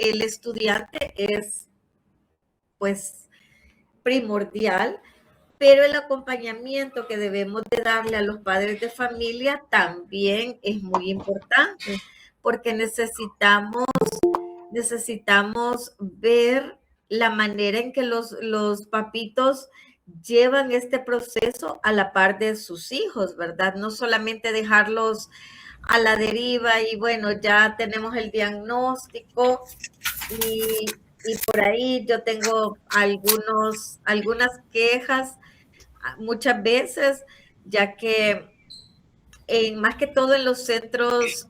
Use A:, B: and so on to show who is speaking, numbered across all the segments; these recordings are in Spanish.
A: el estudiante es pues primordial, pero el acompañamiento que debemos de darle a los padres de familia también es muy importante, porque necesitamos ver la manera en que los papitos llevan este proceso a la par de sus hijos, ¿verdad? No solamente dejarlos a la deriva y bueno, ya tenemos el diagnóstico y por ahí yo tengo algunas quejas muchas veces, ya que más que todo en los centros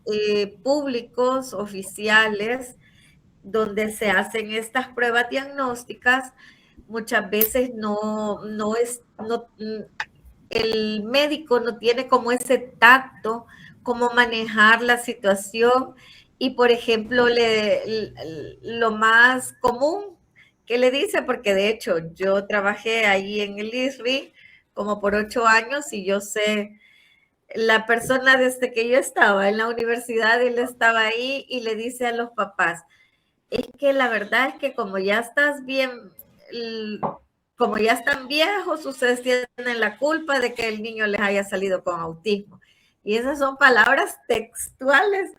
A: públicos, oficiales, donde se hacen estas pruebas diagnósticas, muchas veces el médico no tiene como ese tacto, cómo manejar la situación y, por ejemplo, lo más común que le dice, porque de hecho yo trabajé ahí en el ISRI como por 8 años y yo sé, la persona desde que yo estaba en la universidad, él estaba ahí y le dice a los papás, es que la verdad es que como ya estás bien, como ya están viejos, ustedes tienen la culpa de que el niño les haya salido con autismo. Y esas son palabras textuales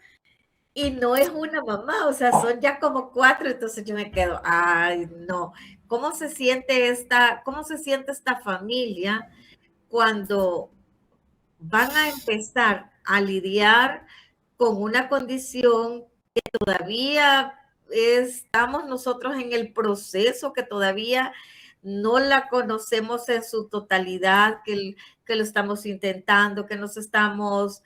A: y no es una mamá, o sea, son ya como 4, entonces yo me quedo, ay, no. Cómo se siente esta familia cuando van a empezar a lidiar con una condición que todavía estamos nosotros en el proceso, que todavía no la conocemos en su totalidad, que lo estamos intentando, que nos estamos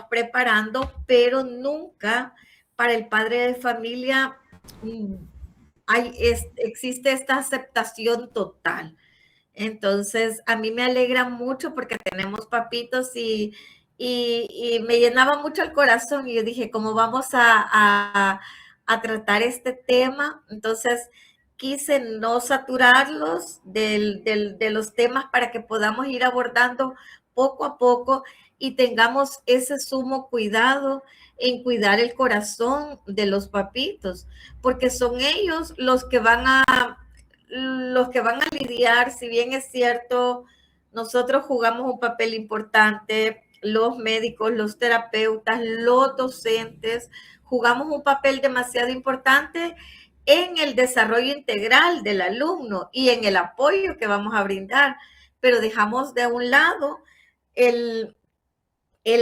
A: preparando, pero nunca para el padre de familia existe esta aceptación total. Entonces, a mí me alegra mucho porque tenemos papitos y me llenaba mucho el corazón y yo dije, ¿cómo vamos a tratar este tema? Entonces, quise no saturarlos de los temas para que podamos ir abordando poco a poco y tengamos ese sumo cuidado en cuidar el corazón de los papitos, porque son ellos los que van a lidiar, si bien es cierto, nosotros jugamos un papel importante, los médicos, los terapeutas, los docentes, jugamos un papel demasiado importante en el desarrollo integral del alumno y en el apoyo que vamos a brindar, pero dejamos de un lado el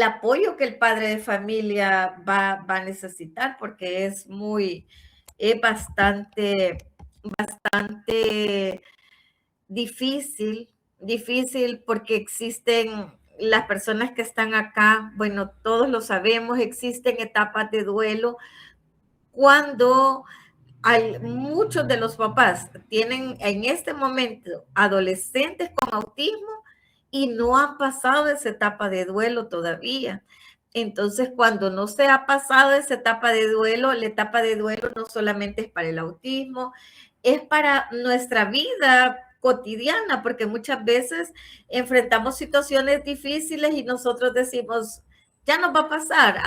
A: apoyo que el padre de familia va a necesitar porque es bastante difícil porque existen las personas que están acá, bueno, todos lo sabemos, existen etapas de duelo cuando muchos de los papás tienen en este momento adolescentes con autismo y no han pasado esa etapa de duelo todavía. Entonces, cuando no se ha pasado esa etapa de duelo, la etapa de duelo no solamente es para el autismo, es para nuestra vida cotidiana, porque muchas veces enfrentamos situaciones difíciles y nosotros decimos, ya no va a pasar,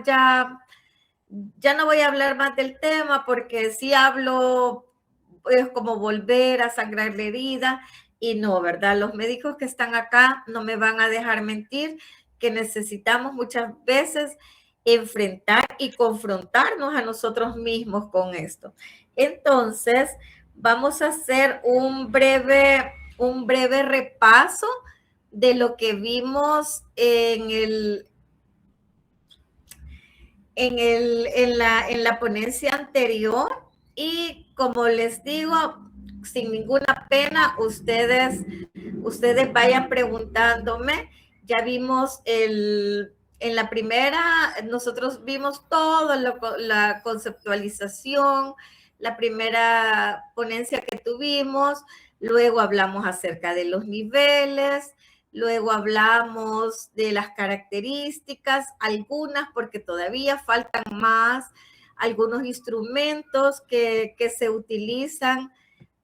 A: ya no voy a hablar más del tema porque si hablo es como volver a sangrar la herida y no, ¿verdad? Los médicos que están acá no me van a dejar mentir que necesitamos muchas veces enfrentar y confrontarnos a nosotros mismos con esto. Entonces, vamos a hacer un breve repaso de lo que vimos en la ponencia anterior y como les digo, sin ninguna pena, ustedes vayan preguntándome. Ya vimos en la primera, nosotros vimos toda la conceptualización, la primera ponencia que tuvimos, luego hablamos acerca de los niveles, luego hablamos de las características, algunas porque todavía faltan más, algunos instrumentos que se utilizan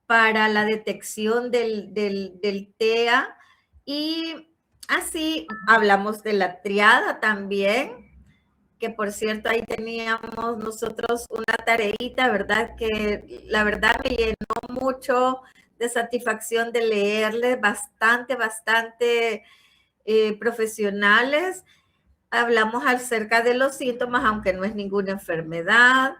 A: para la detección del TEA y así hablamos de la triada también, que por cierto ahí teníamos nosotros una tareita, ¿verdad? Que la verdad me llenó mucho de satisfacción de leerles, bastante profesionales. Hablamos acerca de los síntomas, aunque no es ninguna enfermedad,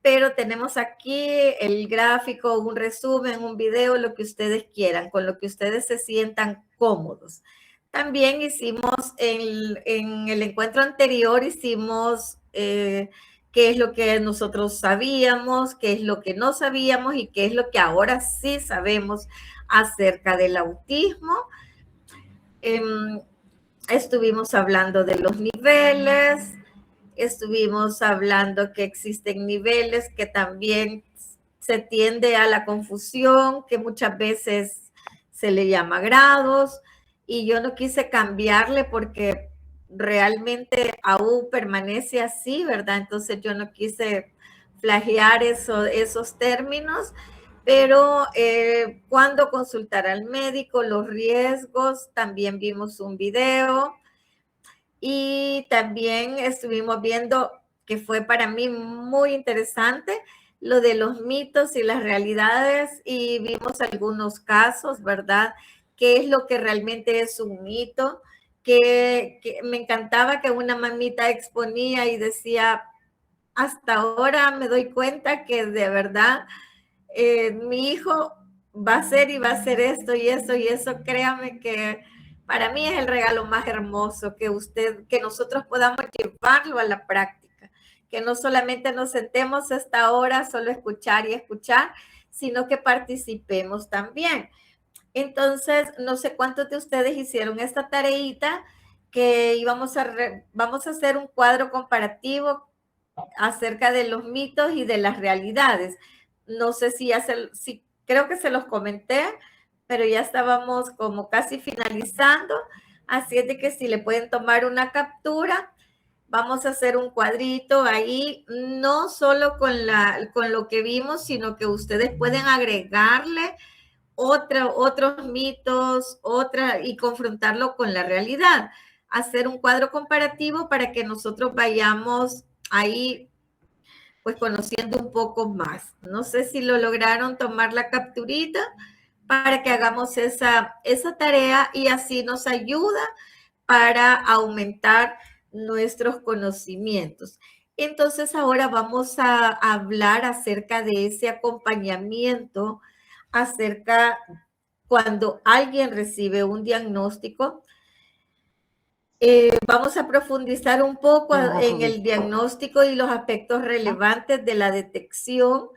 A: pero tenemos aquí el gráfico, un resumen, un video, lo que ustedes quieran, con lo que ustedes se sientan cómodos. También hicimos, en el encuentro anterior, hicimos qué es lo que nosotros sabíamos, qué es lo que no sabíamos y qué es lo que ahora sí sabemos acerca del autismo. Estuvimos hablando de los niveles, estuvimos hablando que existen niveles, que también se tiende a la confusión, que muchas veces se le llama grados, y yo no quise cambiarle porque realmente aún permanece así, ¿verdad? Entonces yo no quise flagear esos términos, pero cuando consultar al médico, los riesgos, también vimos un video y también estuvimos viendo, que fue para mí muy interesante, lo de los mitos y las realidades, y vimos algunos casos, ¿verdad? ¿Qué es lo que realmente es un mito? Que me encantaba que una mamita exponía y decía, hasta ahora me doy cuenta que de verdad mi hijo va a hacer y va a hacer esto y eso y eso. Créame que para mí es el regalo más hermoso que nosotros podamos llevarlo a la práctica, que no solamente nos sentemos esta hora solo escuchar y escuchar, sino que participemos también. Entonces, no sé cuántos de ustedes hicieron esta tareita, que vamos a hacer un cuadro comparativo acerca de los mitos y de las realidades. No sé si creo que se los comenté, pero ya estábamos como casi finalizando, así es de que si le pueden tomar una captura, vamos a hacer un cuadrito ahí, no solo con lo que vimos, sino que ustedes pueden agregarle otros mitos, y confrontarlo con la realidad. Hacer un cuadro comparativo para que nosotros vayamos ahí pues conociendo un poco más. No sé si lo lograron tomar la capturita para que hagamos esa tarea y así nos ayuda para aumentar nuestros conocimientos. Entonces ahora vamos a hablar acerca de ese acompañamiento, acerca cuando alguien recibe un diagnóstico. Vamos a profundizar un poco en el diagnóstico y los aspectos relevantes de la detección,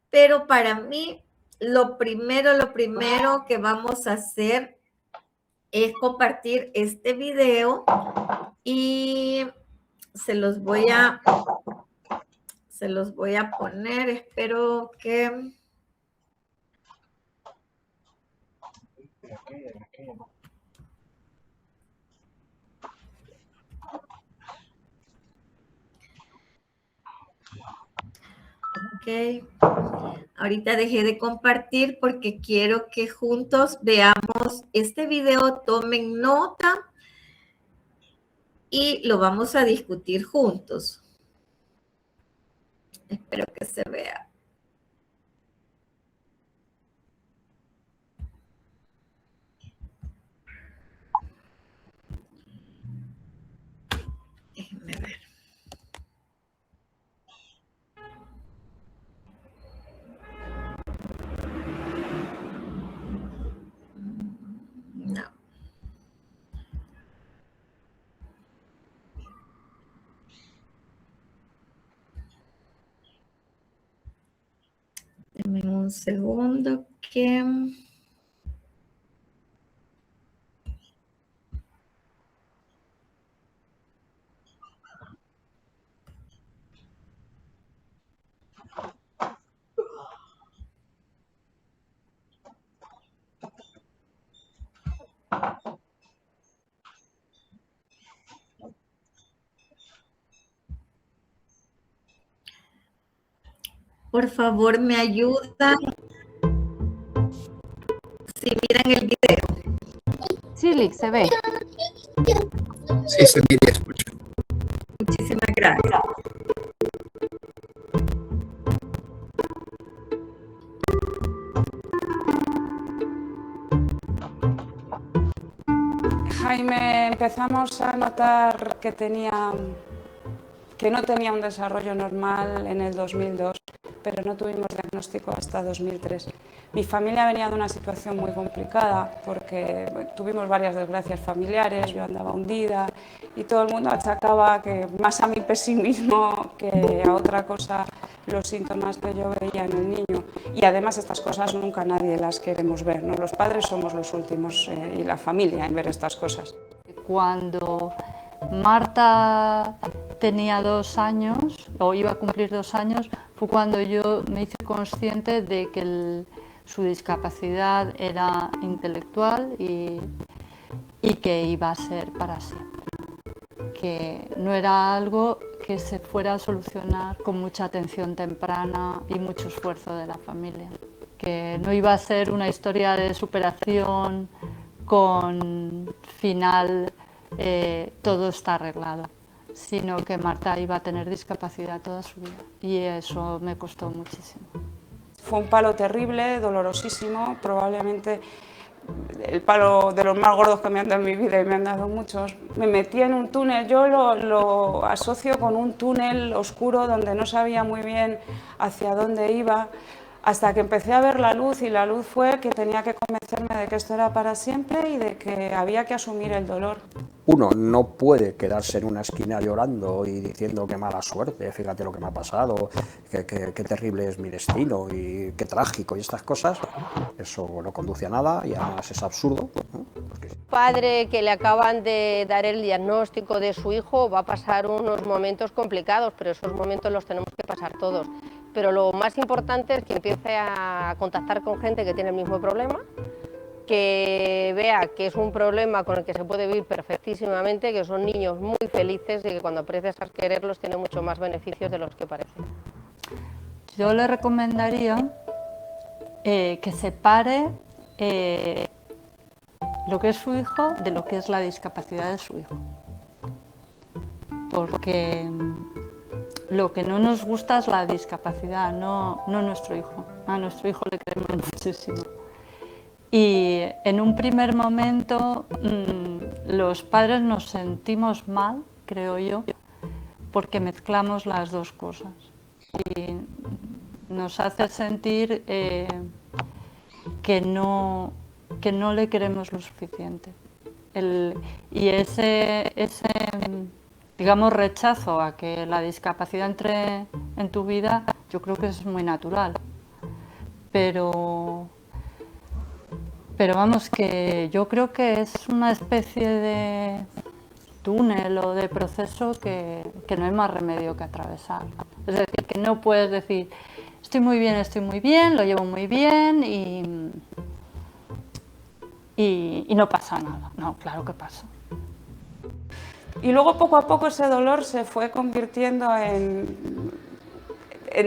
A: pero para mí lo primero que vamos a hacer es compartir este video y se los voy a poner. Espero que... Ok, ahorita dejé de compartir porque quiero que juntos veamos este video, tomen nota y lo vamos a discutir juntos. Espero que se vea. Déjenme ver. No. Denme un segundo que... Por favor, me ayudan si miran el video.
B: Sí, Lick, se ve.
C: Sí, se mira y escucha.
A: Muchísimas gracias.
B: Jaime empezamos a notar que no tenía un desarrollo normal en el 2002, pero no tuvimos diagnóstico hasta 2003. Mi familia venía de una situación muy complicada porque tuvimos varias desgracias familiares, yo andaba hundida y todo el mundo achacaba que más a mi pesimismo que a otra cosa los síntomas que yo veía en el niño. Y además estas cosas nunca nadie las queremos ver, ¿no? Los padres somos los últimos y la familia en ver estas cosas.
C: Cuando Marta tenía 2 años, o iba a cumplir 2 años, fue cuando yo me hice consciente de que su discapacidad era intelectual y que iba a ser para siempre. Que no era algo que se fuera a solucionar con mucha atención temprana y mucho esfuerzo de la familia. Que no iba a ser una historia de superación con final todo está arreglado, sino que Marta iba a tener discapacidad toda su vida y eso me costó muchísimo.
B: Fue un palo terrible, dolorosísimo, probablemente el palo de los más gordos que me han dado en mi vida y me han dado muchos. Me metí en un túnel, yo lo asocio con un túnel oscuro donde no sabía muy bien hacia dónde iba, hasta que empecé a ver la luz y la luz fue que tenía que convencerme de que esto era para siempre y de que había que asumir el dolor.
D: Uno no puede quedarse en una esquina llorando y diciendo qué mala suerte, fíjate lo que me ha pasado, qué terrible es mi destino y qué trágico y estas cosas. Eso no conduce a nada y además es absurdo, ¿no? Porque...
E: Padre que le acaban de dar el diagnóstico de su hijo va a pasar unos momentos complicados, pero esos momentos los tenemos que pasar todos. Pero lo más importante es que empiece a contactar con gente que tiene el mismo problema, que vea que es un problema con el que se puede vivir perfectísimamente, que son niños muy felices y que cuando aprendes a quererlos tiene mucho más beneficios de los que parecen.
C: Yo le recomendaría que separe lo que es su hijo de lo que es la discapacidad de su hijo. Porque lo que no nos gusta es la discapacidad, no nuestro hijo. A nuestro hijo le queremos muchísimo. Y en un primer momento los padres nos sentimos mal, creo yo, porque mezclamos las dos cosas. Y nos hace sentir que no le queremos lo suficiente. Y ese digamos, rechazo a que la discapacidad entre en tu vida, yo creo que es muy natural. Pero vamos, que yo creo que es una especie de túnel o de proceso que no hay más remedio que atravesar. Es decir, que no puedes decir, estoy muy bien, lo llevo muy bien y no pasa nada. No, claro que pasa.
B: Y luego poco a poco ese dolor se fue convirtiendo en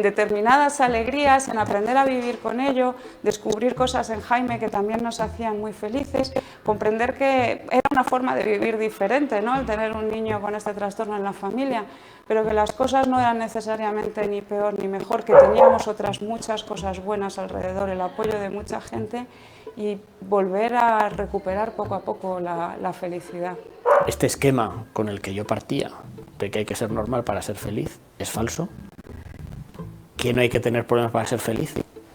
B: determinadas alegrías, en aprender a vivir con ello, descubrir cosas en Jaime que también nos hacían muy felices, comprender que era una forma de vivir diferente, ¿no?, el tener un niño con este trastorno en la familia, pero que las cosas no eran necesariamente ni peor ni mejor, que teníamos otras muchas cosas buenas alrededor, el apoyo de mucha gente y volver a recuperar poco a poco la felicidad.
F: Este esquema con el que yo partía, de que hay que ser normal para ser feliz, es falso. Que no hay que tener problemas para ser feliz,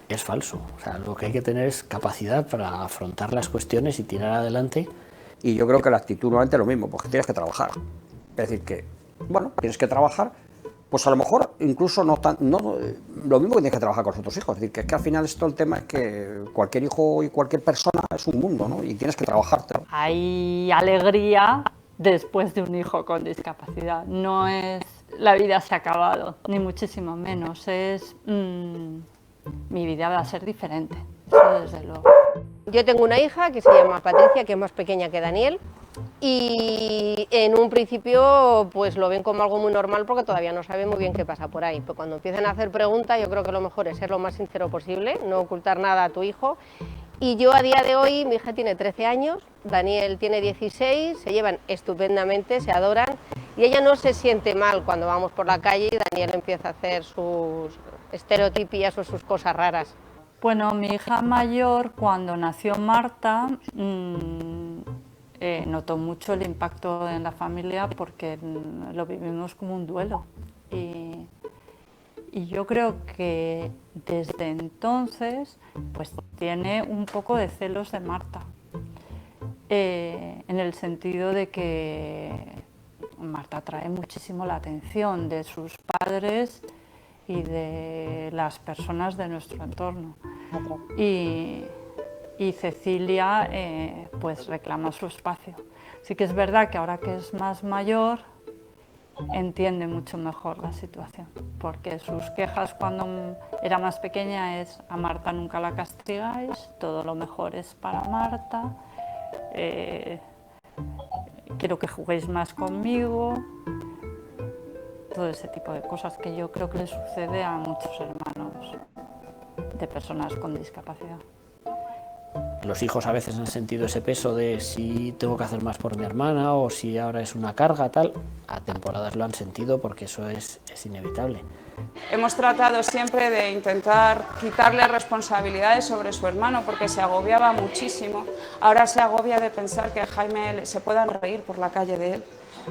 F: es falso. O sea, lo que hay que tener es capacidad para afrontar las cuestiones y tirar adelante.
D: Y yo creo que la actitud nuevamente es lo mismo, porque tienes que trabajar. Es decir, que, bueno, tienes que trabajar, pues a lo mejor incluso no lo mismo que tienes que trabajar con los otros hijos. Es decir, que es que al final esto el tema es que cualquier hijo y cualquier persona es un mundo, ¿no? Y tienes que trabajártelo.
C: Hay alegría después de un hijo con discapacidad. No es la vida se ha acabado, ni muchísimo menos. Es mi vida va a ser diferente, eso desde luego.
E: Yo tengo una hija que se llama Patricia, que es más pequeña que Daniel, y en un principio pues lo ven como algo muy normal porque todavía no saben muy bien qué pasa por ahí. Pero cuando empiezan a hacer preguntas, yo creo que lo mejor es ser lo más sincero posible, no ocultar nada a tu hijo. Y yo a día de hoy, mi hija tiene 13 años, Daniel tiene 16, se llevan estupendamente, se adoran y ella no se siente mal cuando vamos por la calle y Daniel empieza a hacer sus estereotipias o sus cosas raras.
C: Bueno, mi hija mayor, cuando nació Marta, notó mucho el impacto en la familia porque lo vivimos como un duelo. Y yo creo que desde entonces pues tiene un poco de celos de Marta, en el sentido de que Marta atrae muchísimo la atención de sus padres y de las personas de nuestro entorno. Y Cecilia pues reclama su espacio. Sí que es verdad que ahora que es más mayor entiende mucho mejor la situación, porque sus quejas cuando era más pequeña es: a Marta nunca la castigáis, todo lo mejor es para Marta, quiero que juguéis más conmigo, todo ese tipo de cosas que yo creo que le sucede a muchos hermanos de personas con discapacidad.
F: Los hijos a veces han sentido ese peso de si tengo que hacer más por mi hermana o si ahora es una carga, tal. A temporadas lo han sentido porque eso es inevitable.
B: Hemos tratado siempre de intentar quitarle responsabilidades sobre su hermano porque se agobiaba muchísimo. Ahora se agobia de pensar que a Jaime se puedan reír por la calle de él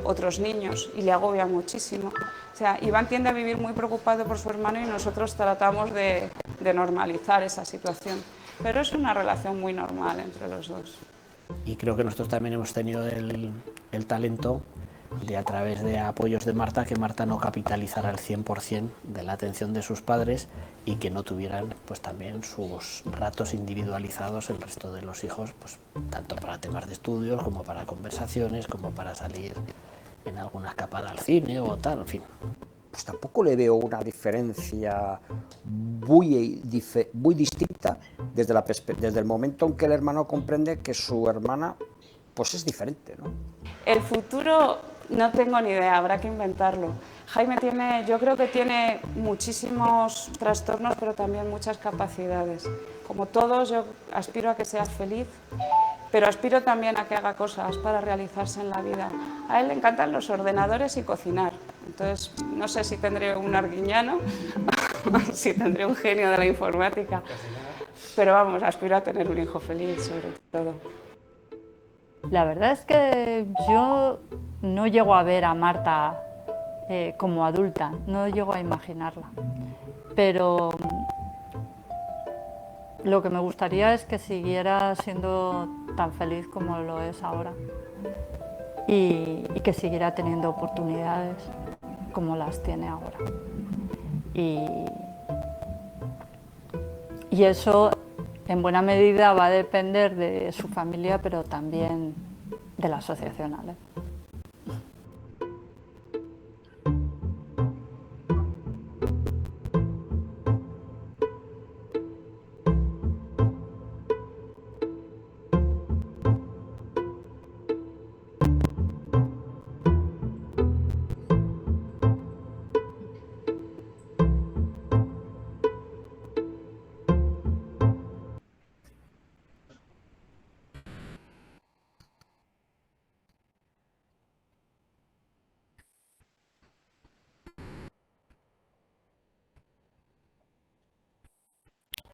B: otros niños y le agobia muchísimo. O sea, Iván tiende a vivir muy preocupado por su hermano y nosotros tratamos de normalizar esa situación. Pero es una relación muy normal entre los dos.
F: Y creo que nosotros también hemos tenido el talento de, a través de apoyos de Marta, que Marta no capitalizara al 100% de la atención de sus padres y que no tuvieran pues también sus ratos individualizados el resto de los hijos, pues tanto para temas de estudios como para conversaciones, como para salir en alguna escapada al cine o tal, en fin.
D: Pues tampoco le veo una diferencia muy distinta desde el momento en que el hermano comprende que su hermana pues es diferente, ¿no?
B: El futuro no tengo ni idea, habrá que inventarlo. Jaime yo creo que tiene muchísimos trastornos, pero también muchas capacidades. Como todos, yo aspiro a que sea feliz, pero aspiro también a que haga cosas para realizarse en la vida. A él le encantan los ordenadores y cocinar. Entonces, no sé si tendré un arguiñano o si tendré un genio de la informática. Pero vamos, aspiro a tener un hijo feliz, sobre todo.
C: La verdad es que yo no llego a ver a Marta como adulta, no llego a imaginarla. Pero lo que me gustaría es que siguiera siendo tan feliz como lo es ahora y que siguiera teniendo oportunidades como las tiene ahora. Y eso en buena medida va a depender de su familia, pero también de la asociación ALEF.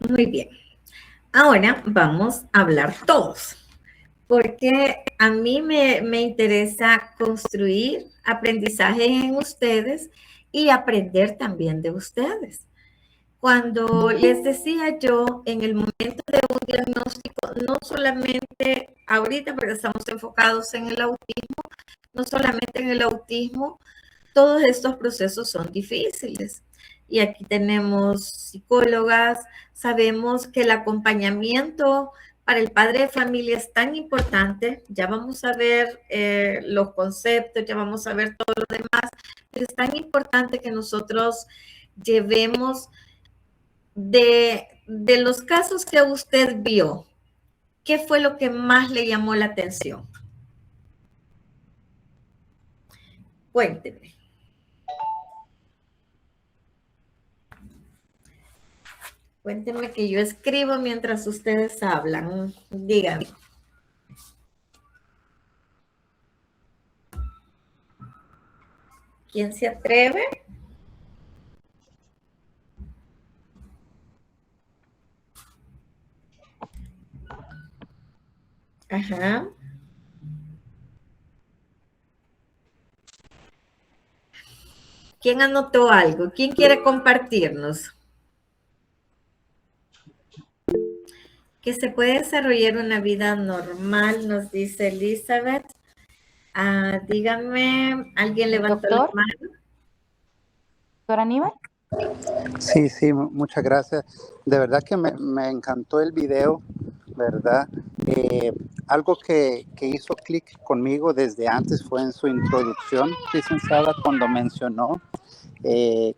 A: Muy bien. Ahora vamos a hablar todos, porque a mí me interesa construir aprendizajes en ustedes y aprender también de ustedes. Cuando les decía yo, en el momento de un diagnóstico, no solamente ahorita, porque estamos enfocados en el autismo, no solamente en el autismo, todos estos procesos son difíciles. Y aquí tenemos psicólogas, sabemos que el acompañamiento para el padre de familia es tan importante, ya vamos a ver los conceptos, ya vamos a ver todo lo demás, pero es tan importante que nosotros llevemos de los casos que usted vio, ¿qué fue lo que más le llamó la atención? Cuénteme. Cuéntenme que yo escribo mientras ustedes hablan. Díganme. ¿Quién se atreve? Ajá. ¿Quién anotó algo? ¿Quién quiere compartirnos? Que se puede desarrollar una vida normal, nos dice Elizabeth. Díganme, ¿alguien levantó la
G: Doctor,
A: mano?
G: doctor Aníbal.
H: Sí, sí, muchas gracias. De verdad que me encantó el video, ¿verdad? Algo que hizo clic conmigo desde antes fue en su introducción, licenciada, cuando mencionó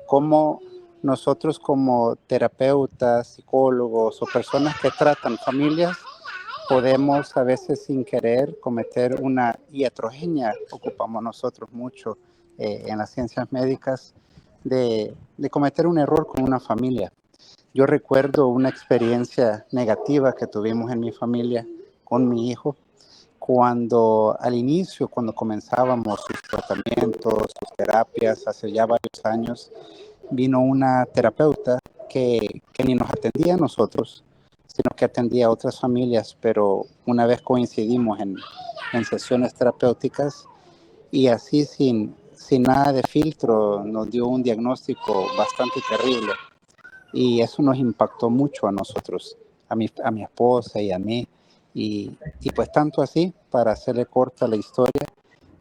H: cómo nosotros como terapeutas, psicólogos o personas que tratan familias podemos a veces sin querer cometer una iatrogenia, ocupamos nosotros mucho en las ciencias médicas, de cometer un error con una familia. Yo recuerdo una experiencia negativa que tuvimos en mi familia con mi hijo, cuando al inicio, cuando comenzábamos sus tratamientos, sus terapias, hace ya varios años, vino una terapeuta que ni nos atendía a nosotros, sino que atendía a otras familias, pero una vez coincidimos en sesiones terapéuticas y así sin nada de filtro nos dio un diagnóstico bastante terrible y eso nos impactó mucho a nosotros, a mi esposa y a mí y pues tanto así, para hacerle corta la historia,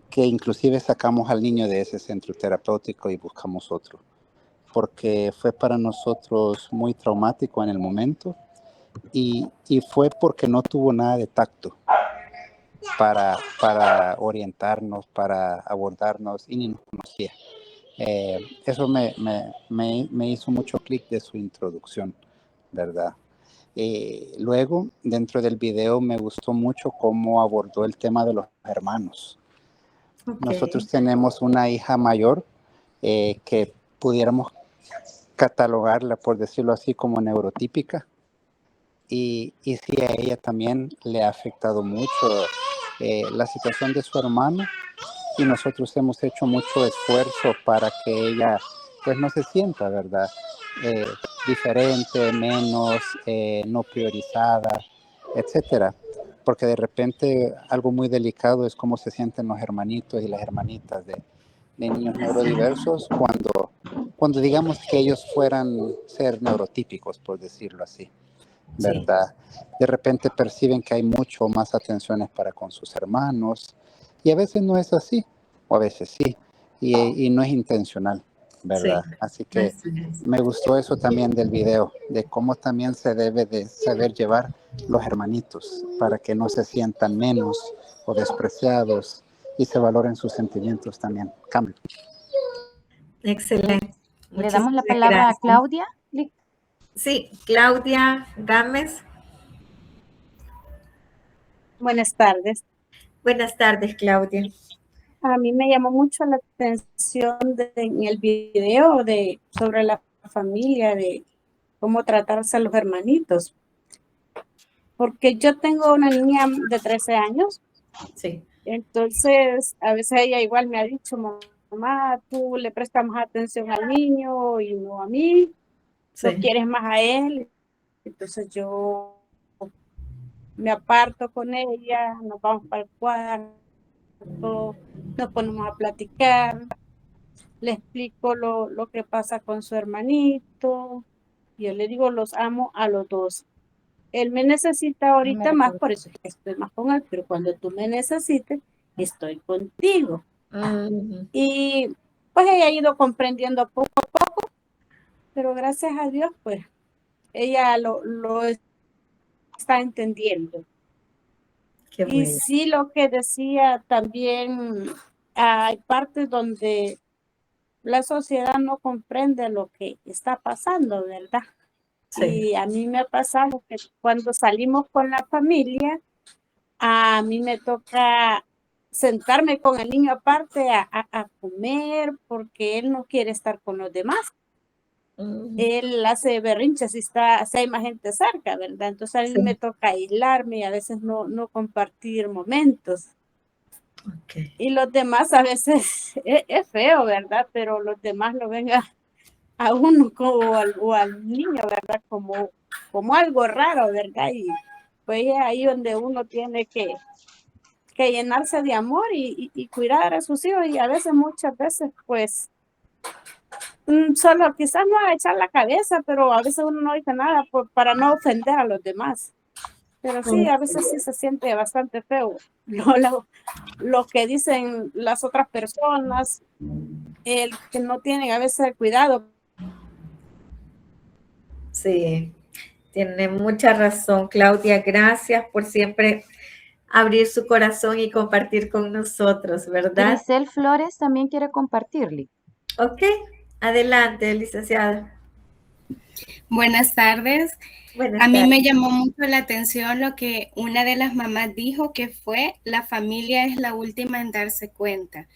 H: que inclusive sacamos al niño de ese centro terapéutico y buscamos otro, porque fue para nosotros muy traumático en el momento y fue porque no tuvo nada de tacto para orientarnos, para abordarnos y ni nos conocía. Eso me hizo mucho clic de su introducción, ¿verdad? Luego, dentro del video me gustó mucho cómo abordó el tema de los hermanos.
A: Okay.
H: Nosotros tenemos una hija mayor que pudiéramos catalogarla, por decirlo así, como neurotípica. Y sí, a ella también le ha afectado mucho la situación de su hermano y nosotros hemos hecho mucho esfuerzo para que ella pues no se sienta, ¿verdad? Diferente, menos, no priorizada, etcétera. Porque de repente algo muy delicado es cómo se sienten los hermanitos y las hermanitas de niños neurodiversos cuando digamos que ellos fueran ser neurotípicos, por decirlo así, ¿verdad? Sí. De repente perciben que hay mucho más atenciones para con sus hermanos y a veces no es así, o a veces sí, y no es intencional, ¿verdad? Sí. Así que me gustó eso también del video, de cómo también se debe de saber llevar los hermanitos para que no se sientan menos o despreciados y se valoren sus sentimientos también. Cambio.
A: Excelente.
G: Le damos la palabra a Claudia.
A: Sí, Claudia Gámez.
I: Buenas tardes.
A: Buenas tardes, Claudia.
I: A mí me llamó mucho la atención en el video sobre la familia, de cómo tratarse a los hermanitos. Porque yo tengo una niña de 13 años.
A: Sí.
I: Entonces, a veces ella igual me ha dicho, mamá, tú le prestas más atención al niño y no a mí. Sí. Lo quieres más a él. Entonces yo me aparto con ella, nos vamos para el cuarto, nos ponemos a platicar, le explico lo que pasa con su hermanito, yo le digo, los amo a los dos. Él me necesita ahorita más, por eso estoy más con él, pero cuando tú me necesites, estoy contigo. Y pues ella ha ido comprendiendo poco a poco, pero gracias a Dios, pues ella lo está entendiendo.
A: Qué bueno.
I: Y sí, lo que decía también, hay partes donde la sociedad no comprende lo que está pasando, ¿verdad? Sí. Y a mí me ha pasado que cuando salimos con la familia, a mí me toca sentarme con el niño aparte a comer porque él no quiere estar con los demás. Él hace berrinches si hay más gente cerca, ¿verdad? Entonces a mí me toca aislarme y a veces no compartir momentos. Okay. Y los demás a veces es feo, ¿verdad? Pero los demás lo ven a uno o al niño, ¿verdad? Como algo raro, ¿verdad? Y pues es ahí donde uno tiene que llenarse de amor y cuidar a sus hijos y a veces, muchas veces, pues Solo quizás no agachar la cabeza, pero a veces uno no dice nada para no ofender a los demás. Pero sí, a veces sí se siente bastante feo lo que dicen las otras personas, el que no tienen a veces el cuidado.
A: Sí, tiene mucha razón, Claudia. Gracias por siempre abrir su corazón y compartir con nosotros, ¿verdad?
G: Grisel Flores también quiere compartirle.
A: Ok, adelante, licenciada.
J: Buenas tardes.
A: Buenas
J: A mí
A: tardes.
J: me llamó mucho la atención lo que una de las mamás dijo, que fue: la familia es la última en darse cuenta.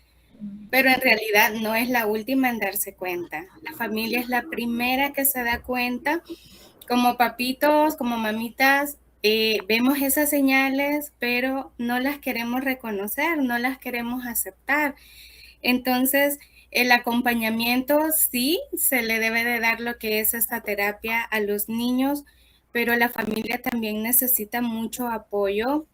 J: Pero en realidad no es la última en darse cuenta. La familia es la primera que se da cuenta. Como papitos, como mamitas, vemos esas señales, pero no las queremos reconocer, no las queremos aceptar. Entonces, el acompañamiento sí se le debe de dar lo que es esta terapia a los niños, pero la familia también necesita mucho apoyo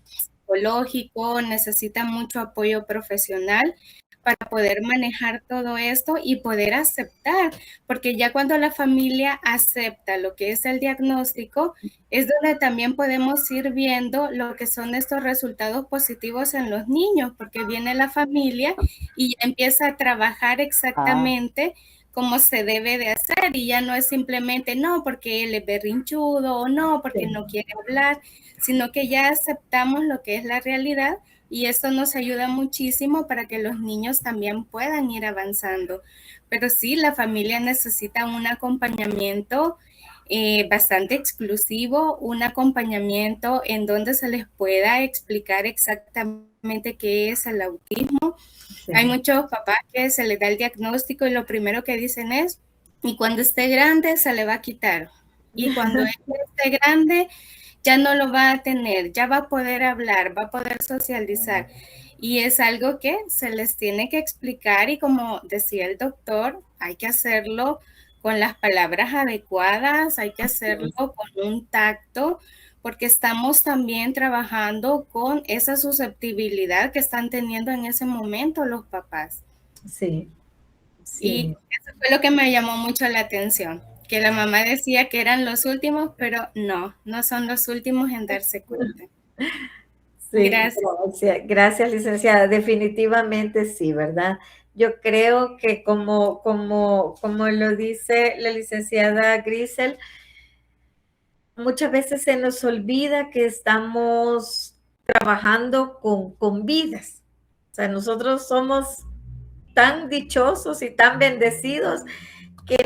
J: psicológico, necesita mucho apoyo profesional para poder manejar todo esto y poder aceptar, porque ya cuando la familia acepta lo que es el diagnóstico, es donde también podemos ir viendo lo que son estos resultados positivos en los niños, porque viene la familia y empieza a trabajar exactamente como se debe de hacer, y ya no es simplemente no porque él es berrinchudo o no porque no quiere hablar, sino que ya aceptamos lo que es la realidad, y esto nos ayuda muchísimo para que los niños también puedan ir avanzando. Pero sí, la familia necesita un acompañamiento bastante exclusivo, un acompañamiento en donde se les pueda explicar exactamente qué es el autismo. Sí. Hay muchos papás que se les da el diagnóstico y lo primero que dicen es: y cuando esté grande se le va a quitar. Y cuando esté grande ya no lo va a tener, ya va a poder hablar, va a poder socializar. Y es algo que se les tiene que explicar, y como decía el doctor, hay que hacerlo con las palabras adecuadas, hay que hacerlo con un tacto, porque estamos también trabajando con esa susceptibilidad que están teniendo en ese momento los papás.
A: Sí, sí.
J: Y eso fue lo que me llamó mucho la atención, que la mamá decía que eran los últimos, pero no son los últimos en darse cuenta.
A: Sí,
J: gracias.
A: Gracias, licenciada. Definitivamente sí, ¿verdad? Yo creo que como lo dice la licenciada Grisel, muchas veces se nos olvida que estamos trabajando con vidas. O sea, nosotros somos tan dichosos y tan bendecidos que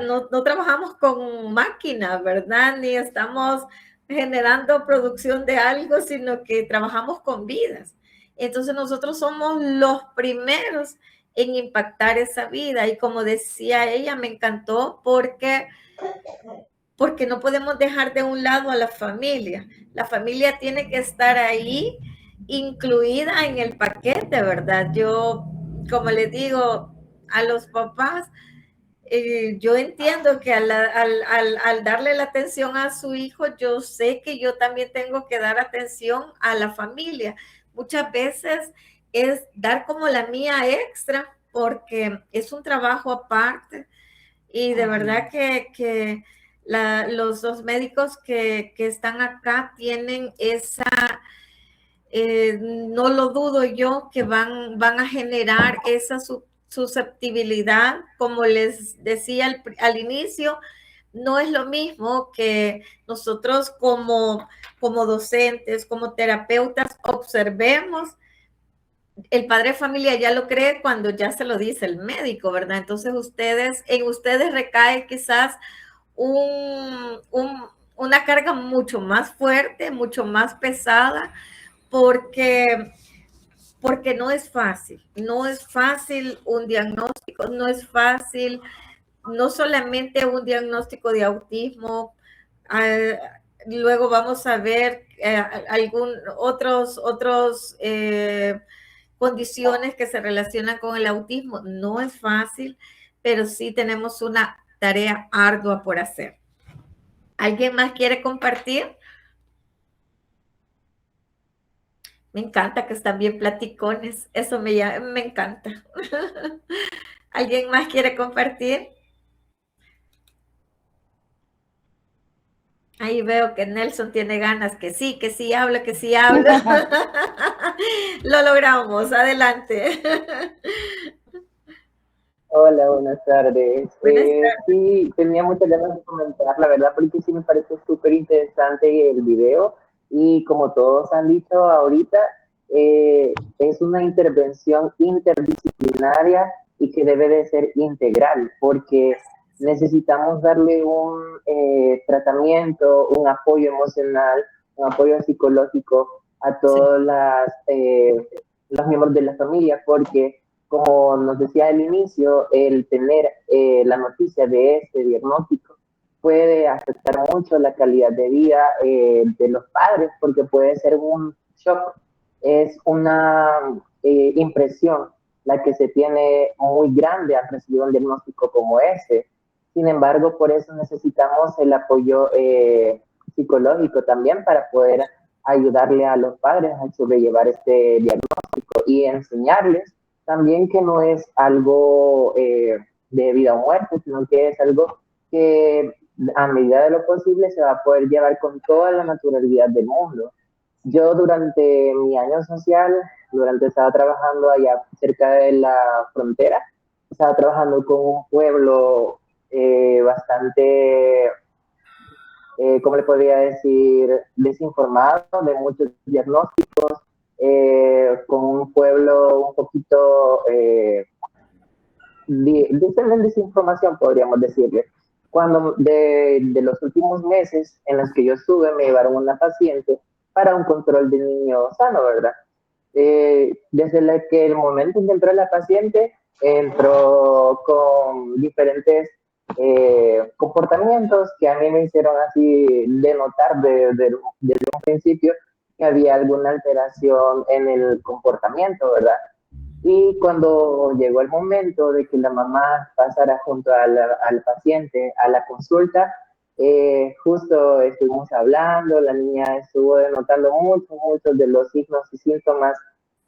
A: no trabajamos con máquinas, ¿verdad? Ni estamos generando producción de algo, sino que trabajamos con vidas. Entonces nosotros somos los primeros en impactar esa vida. Y como decía ella, me encantó porque no podemos dejar de un lado a la familia. La familia tiene que estar ahí, incluida en el paquete, ¿verdad? Yo, como les digo a los papás, yo entiendo que al darle la atención a su hijo, yo sé que yo también tengo que dar atención a la familia. Muchas veces es dar como la mía extra, porque es un trabajo aparte, y de verdad que los dos médicos que están acá tienen esa, no lo dudo yo, que van a generar esa susceptibilidad. Como les decía al inicio, no es lo mismo que nosotros como docentes, como terapeutas, observemos. El padre de familia ya lo cree cuando ya se lo dice el médico, ¿verdad? Entonces en ustedes recae quizás una carga mucho más fuerte, mucho más pesada, porque no es fácil un diagnóstico, no es fácil, no solamente un diagnóstico de autismo. Luego vamos a ver otros condiciones que se relacionan con el autismo. No es fácil, pero sí tenemos una tarea ardua por hacer. ¿Alguien más quiere compartir? Me encanta que están bien platicones, eso me encanta. ¿Alguien más quiere compartir? Ahí veo que Nelson tiene ganas, que sí habla, que sí habla. Lo logramos, adelante.
K: Hola, buenas tardes.
A: Buenas tardes.
K: Sí, tenía muchas ganas de comentar, la verdad, porque sí me parece súper interesante el video y como todos han dicho ahorita, es una intervención interdisciplinaria y que debe de ser integral, porque necesitamos darle un tratamiento, un apoyo emocional, un apoyo psicológico a todos los miembros de la familia, porque como nos decía al inicio, el tener la noticia de este diagnóstico puede afectar mucho la calidad de vida de los padres, porque puede ser un shock, es una impresión la que se tiene muy grande al recibir un diagnóstico como ese. Sin embargo, por eso necesitamos el apoyo psicológico también para poder ayudarle a los padres a sobrellevar este diagnóstico y enseñarles también que no es algo de vida o muerte, sino que es algo que a medida de lo posible se va a poder llevar con toda la naturalidad del mundo. Yo durante mi año social, estaba trabajando allá cerca de la frontera, estaba trabajando con un pueblo bastante, ¿cómo le podría decir?, desinformado de muchos diagnósticos, con un pueblo un poquito de desinformación, podríamos decirle. Cuando de los últimos meses en los que yo estuve, me llevaron una paciente para un control de niño sano, ¿verdad? Desde que el momento en que entró la paciente, entró con diferentes comportamientos que a mí me hicieron así denotar desde un principio que había alguna alteración en el comportamiento, ¿verdad? Y cuando llegó el momento de que la mamá pasara junto al paciente a la consulta, justo estuvimos hablando, la niña estuvo denotando muchos de los signos y síntomas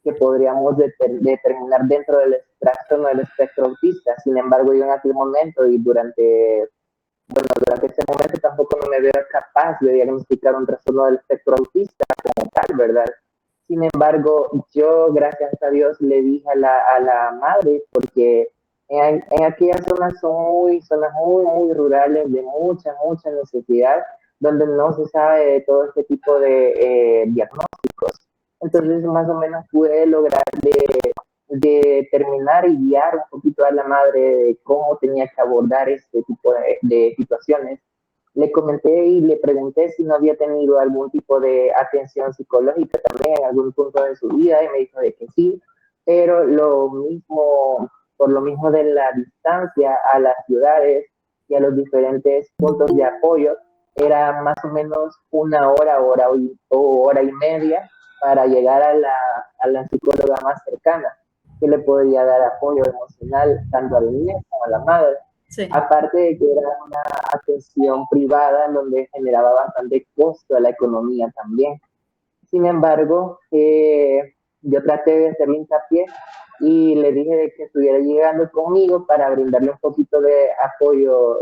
K: que podríamos determinar dentro del trastorno del espectro autista. Sin embargo, yo en aquel momento y durante ese momento tampoco no me veo capaz de diagnosticar un trastorno del espectro autista como tal, ¿verdad? Sin embargo, yo, gracias a Dios, le dije a la madre, porque en aquellas zonas zonas muy rurales, de mucha necesidad, donde no se sabe de todo este tipo de diagnósticos. Entonces, más o menos pude lograr de determinar y guiar un poquito a la madre de cómo tenía que abordar este tipo de situaciones. Le comenté y le pregunté si no había tenido algún tipo de atención psicológica también en algún punto de su vida y me dijo de que sí, pero por lo mismo de la distancia a las ciudades y a los diferentes puntos de apoyo, era más o menos una hora o hora y media para llegar a la psicóloga más cercana, que le podría dar apoyo emocional tanto al niño como a la madre. Sí. Aparte de que era una atención privada en donde generaba bastante costo a la economía también. Sin embargo, yo traté de hacerle hincapié y le dije de que estuviera llegando conmigo para brindarle un poquito de apoyo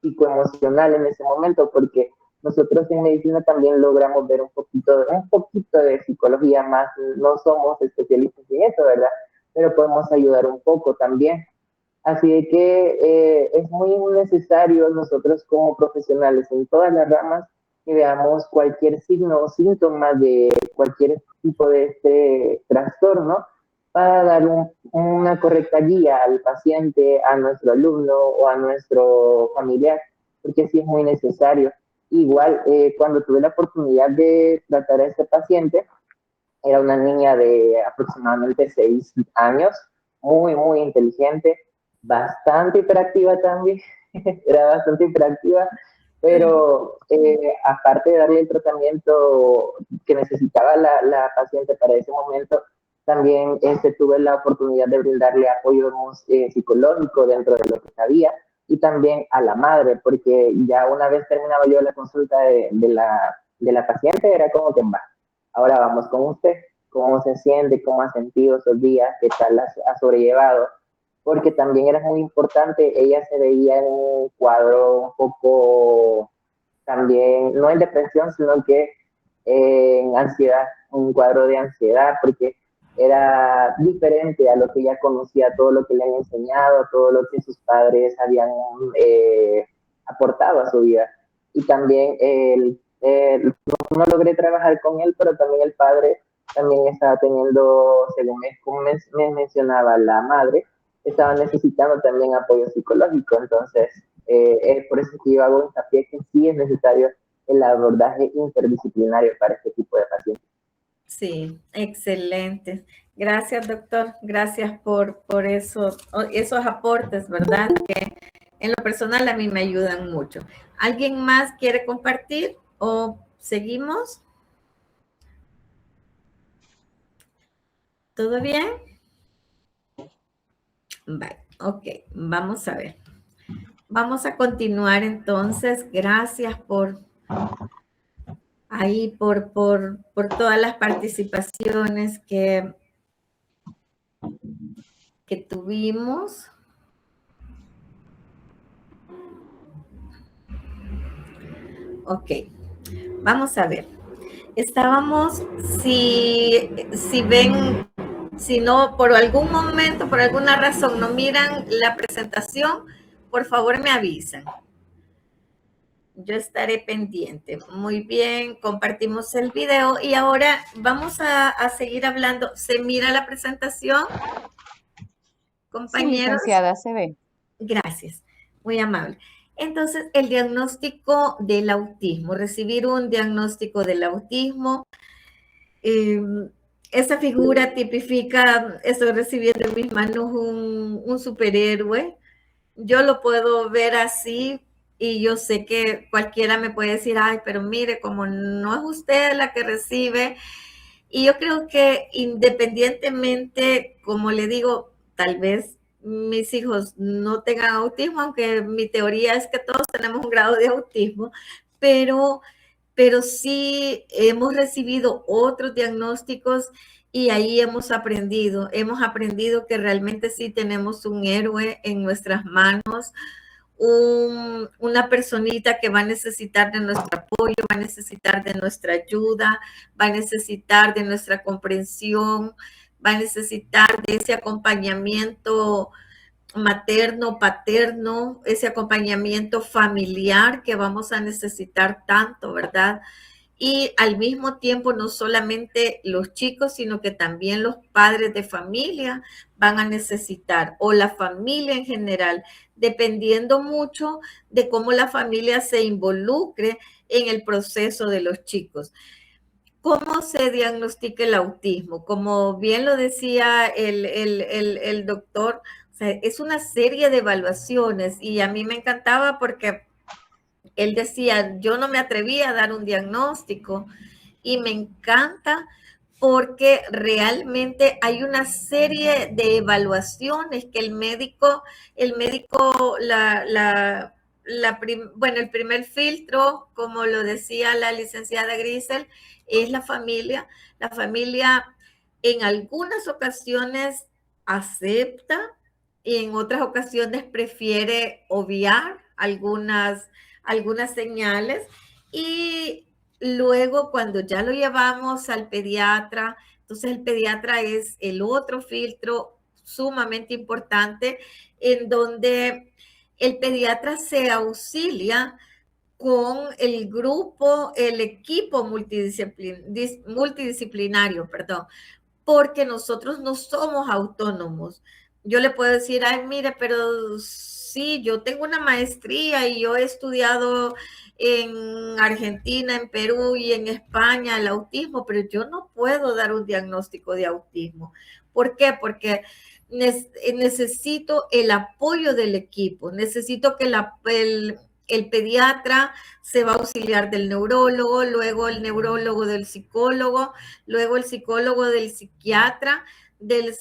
K: psicoemocional en ese momento, porque nosotros en medicina también logramos ver un poquito de psicología más, no somos especialistas en eso, ¿verdad? Pero podemos ayudar un poco también. Así de que es muy necesario nosotros como profesionales en todas las ramas que veamos cualquier signo o síntoma de cualquier tipo de este trastorno para dar una correcta guía al paciente, a nuestro alumno o a nuestro familiar, porque sí es muy necesario. Igual, cuando tuve la oportunidad de tratar a este paciente, era una niña de aproximadamente 6 años, muy inteligente, bastante hiperactiva también, era bastante hiperactiva, pero aparte de darle el tratamiento que necesitaba la paciente para ese momento, también tuve la oportunidad de brindarle apoyo psicológico dentro de lo que sabía, y también a la madre, porque ya una vez terminaba yo la consulta de la paciente, era como que va, ahora vamos con usted, cómo se siente, cómo ha sentido esos días, qué tal ha sobrellevado. porque también era muy importante, ella se veía en un cuadro un poco también, no en depresión, sino que en ansiedad, un cuadro de ansiedad, porque era diferente a lo que ella conocía, todo lo que le han enseñado, todo lo que sus padres habían aportado a su vida. Y también no logré trabajar con él, pero también el padre también estaba teniendo, según me mencionaba la madre, estaba necesitando también apoyo psicológico. Entonces, es por eso que yo hago hincapié que sí es necesario el abordaje interdisciplinario para este tipo de pacientes.
A: Sí, excelente. Gracias, doctor. Gracias por esos aportes, ¿verdad? Que en lo personal a mí me ayudan mucho. ¿Alguien más quiere compartir o seguimos? ¿Todo bien? Vale, ok, vamos a ver. Vamos a continuar entonces. Gracias por todas las participaciones que tuvimos. Ok, vamos a ver. Estábamos, si ven, si no, por algún momento, por alguna razón, no miran la presentación, por favor me avisan. Yo estaré pendiente. Muy bien, compartimos el video y ahora vamos a seguir hablando. ¿Se mira la presentación, compañeros?
G: Sí, licenciada, se ve.
A: Gracias, muy amable. Entonces, el diagnóstico del autismo, recibir un diagnóstico del autismo. Esa figura tipifica, estoy recibiendo en mis manos un superhéroe. Yo lo puedo ver así y yo sé que cualquiera me puede decir, ay, pero mire, como no es usted la que recibe. Y yo creo que independientemente, como le digo, tal vez mis hijos no tengan autismo, aunque mi teoría es que todos tenemos un grado de autismo, pero sí hemos recibido otros diagnósticos y ahí hemos aprendido que realmente sí tenemos un héroe en nuestras manos, una personita que va a necesitar de nuestro apoyo, va a necesitar de nuestra ayuda, va a necesitar de nuestra comprensión, va a necesitar de ese acompañamiento materno, paterno, ese acompañamiento familiar que vamos a necesitar tanto, ¿verdad? Y al mismo tiempo no solamente los chicos, sino que también los padres de familia van a necesitar, o la familia en general, dependiendo mucho de cómo la familia se involucre en el proceso de los chicos. ¿Cómo se diagnostica el autismo? Como bien lo decía el doctor, o sea, es una serie de evaluaciones y a mí me encantaba porque él decía, yo no me atrevía a dar un diagnóstico y me encanta porque realmente hay una serie de evaluaciones que el médico, bueno, el primer filtro, como lo decía la licenciada Grisel, es la familia. La familia en algunas ocasiones acepta y en otras ocasiones prefiere obviar algunas señales y luego cuando ya lo llevamos al pediatra, entonces el pediatra es el otro filtro sumamente importante en donde el pediatra se auxilia con el grupo, el equipo multidisciplinario, perdón, porque nosotros no somos autónomos. Yo le puedo decir, ay, mire, pero sí, yo tengo una maestría y yo he estudiado en Argentina, en Perú y en España el autismo, pero yo no puedo dar un diagnóstico de autismo. ¿Por qué? Porque necesito el apoyo del equipo, necesito que el pediatra se va a auxiliar del neurólogo, luego el neurólogo del psicólogo, luego el psicólogo del psiquiatra, del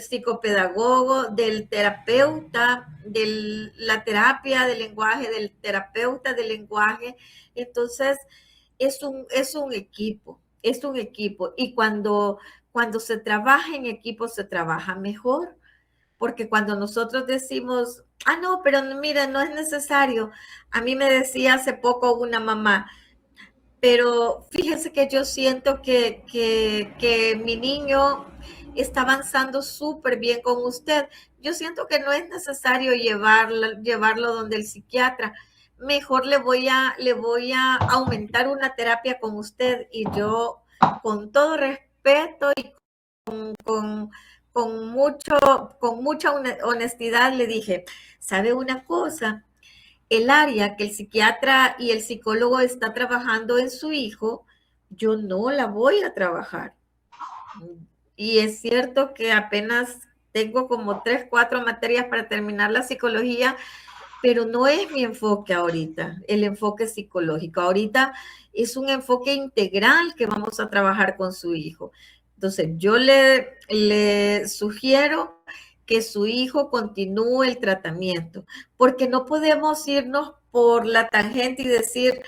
A: psicopedagogo, del terapeuta, de la terapia del lenguaje, del terapeuta del lenguaje. Entonces, es un equipo, y cuando se trabaja en equipo se trabaja mejor, porque cuando nosotros decimos, no, pero mira, no es necesario. A mí me decía hace poco una mamá, pero fíjese que yo siento que mi niño está avanzando súper bien con usted. Yo siento que no es necesario llevarlo donde el psiquiatra. Mejor le voy a aumentar una terapia con usted. Y yo, con todo respeto y con mucha honestidad, le dije, ¿sabe una cosa? El área que el psiquiatra y el psicólogo está trabajando en su hijo, yo no la voy a trabajar. Y es cierto que apenas tengo como 3, 4 materias para terminar la psicología, pero no es mi enfoque ahorita, el enfoque psicológico. Ahorita es un enfoque integral que vamos a trabajar con su hijo. Entonces, yo le sugiero que su hijo continúe el tratamiento, porque no podemos irnos por la tangente y decir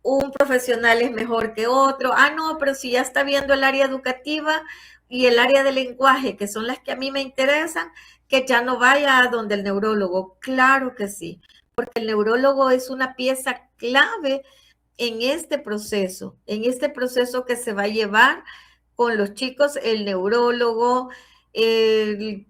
A: un profesional es mejor que otro. No, pero si ya está viendo el área educativa y el área de lenguaje, que son las que a mí me interesan, que ya no vaya a donde el neurólogo. Claro que sí, porque el neurólogo es una pieza clave en este proceso que se va a llevar con los chicos, el neurólogo, el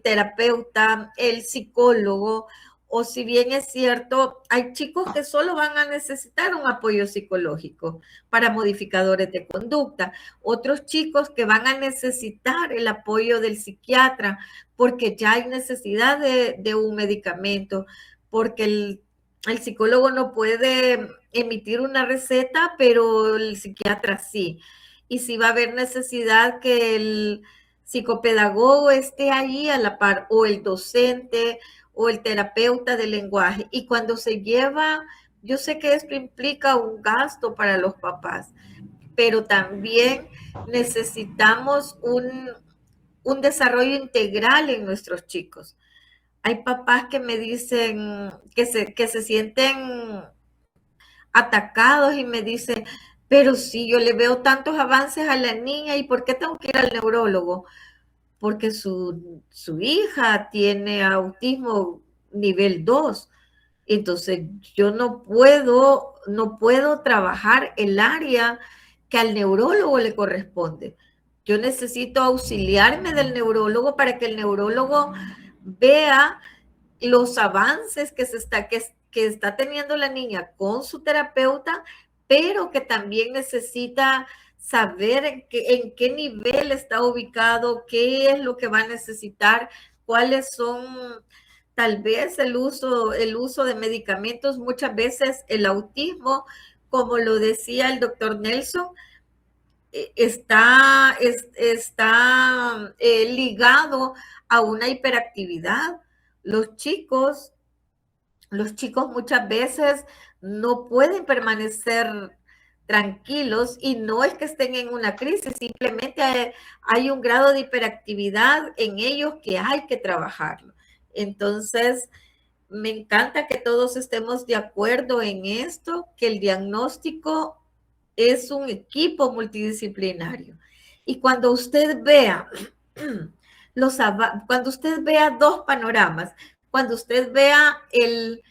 A: terapeuta, el psicólogo, o si bien es cierto, hay chicos que solo van a necesitar un apoyo psicológico para modificadores de conducta, otros chicos que van a necesitar el apoyo del psiquiatra porque ya hay necesidad de un medicamento, porque el psicólogo no puede emitir una receta, pero el psiquiatra sí. Y si va a haber necesidad que el psicopedagogo esté ahí a la par, o el docente, o el terapeuta de lenguaje. Y cuando se lleva, yo sé que esto implica un gasto para los papás, pero también necesitamos un desarrollo integral en nuestros chicos. Hay papás que me dicen que se sienten atacados y me dicen, pero si yo le veo tantos avances a la niña, ¿y por qué tengo que ir al neurólogo? Porque su hija tiene autismo nivel 2. Entonces, yo no puedo trabajar el área que al neurólogo le corresponde. Yo necesito auxiliarme del neurólogo para que el neurólogo vea los avances que está teniendo la niña con su terapeuta, pero que también necesita saber en qué nivel está ubicado, qué es lo que va a necesitar, cuáles son tal vez el uso de medicamentos. Muchas veces el autismo, como lo decía el doctor Nelson, está ligado a una hiperactividad. Los chicos muchas veces no pueden permanecer tranquilos, y no es que estén en una crisis, simplemente hay un grado de hiperactividad en ellos que hay que trabajarlo. Entonces, me encanta que todos estemos de acuerdo en esto, que el diagnóstico es un equipo multidisciplinario. Y cuando usted vea cuando usted vea 2 panoramas, cuando usted vea el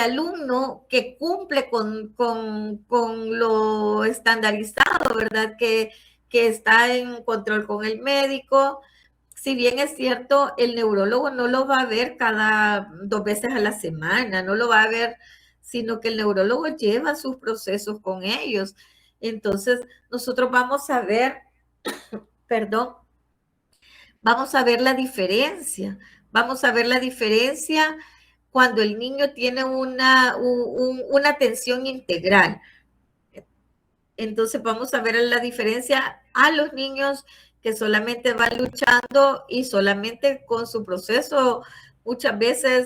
A: alumno que cumple con lo estandarizado, ¿verdad? Que está en control con el médico. Si bien es cierto, el neurólogo no lo va a ver cada 2 veces a la semana, no lo va a ver, sino que el neurólogo lleva sus procesos con ellos. Entonces, nosotros vamos a ver, vamos a ver la diferencia. Vamos a ver la diferencia cuando el niño tiene una atención integral. Entonces vamos a ver la diferencia a los niños que solamente van luchando y solamente con su proceso, muchas veces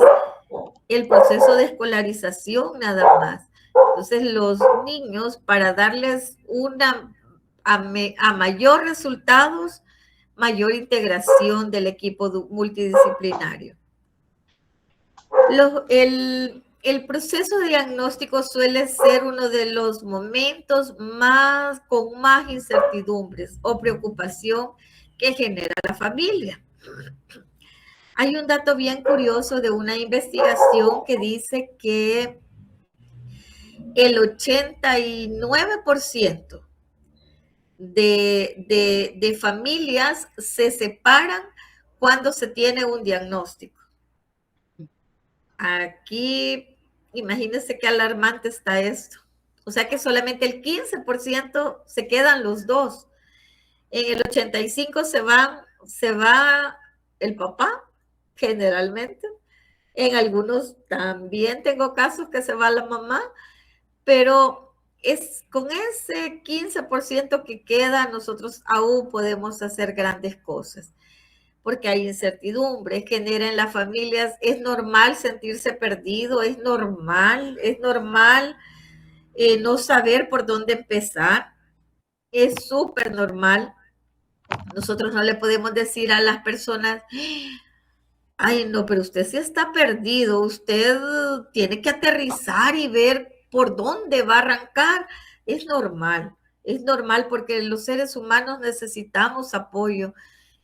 A: el proceso de escolarización nada más. Entonces los niños, para darles a mayor resultados, mayor integración del equipo multidisciplinario. El proceso de diagnóstico suele ser uno de los momentos con más incertidumbres o preocupación que genera la familia. Hay un dato bien curioso de una investigación que dice que el 89% de familias se separan cuando se tiene un diagnóstico. Aquí, imagínense qué alarmante está esto. O sea que solamente el 15% se quedan los dos. En el 85% se va el papá, generalmente. En algunos también tengo casos que se va la mamá, pero es con ese 15% que queda, nosotros aún podemos hacer grandes cosas, porque hay incertidumbre, genera en las familias, es normal sentirse perdido, es normal no saber por dónde empezar, es súper normal. Nosotros no le podemos decir a las personas, ay, no, pero usted sí está perdido, usted tiene que aterrizar y ver por dónde va a arrancar. Es normal porque los seres humanos necesitamos apoyo.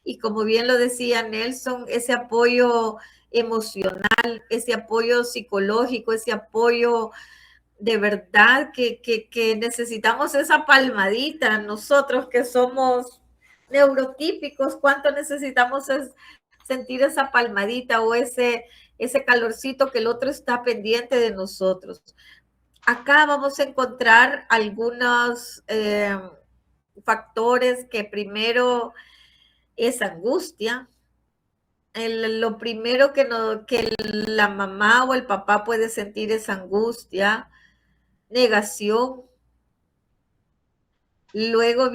A: Y como bien lo decía Nelson, ese apoyo emocional, ese apoyo psicológico, ese apoyo de verdad que necesitamos esa palmadita. Nosotros que somos neurotípicos, ¿cuánto necesitamos sentir esa palmadita o ese calorcito que el otro está pendiente de nosotros? Acá vamos a encontrar algunos factores que primero es angustia. Lo primero que la mamá o el papá puede sentir es angustia, negación. Luego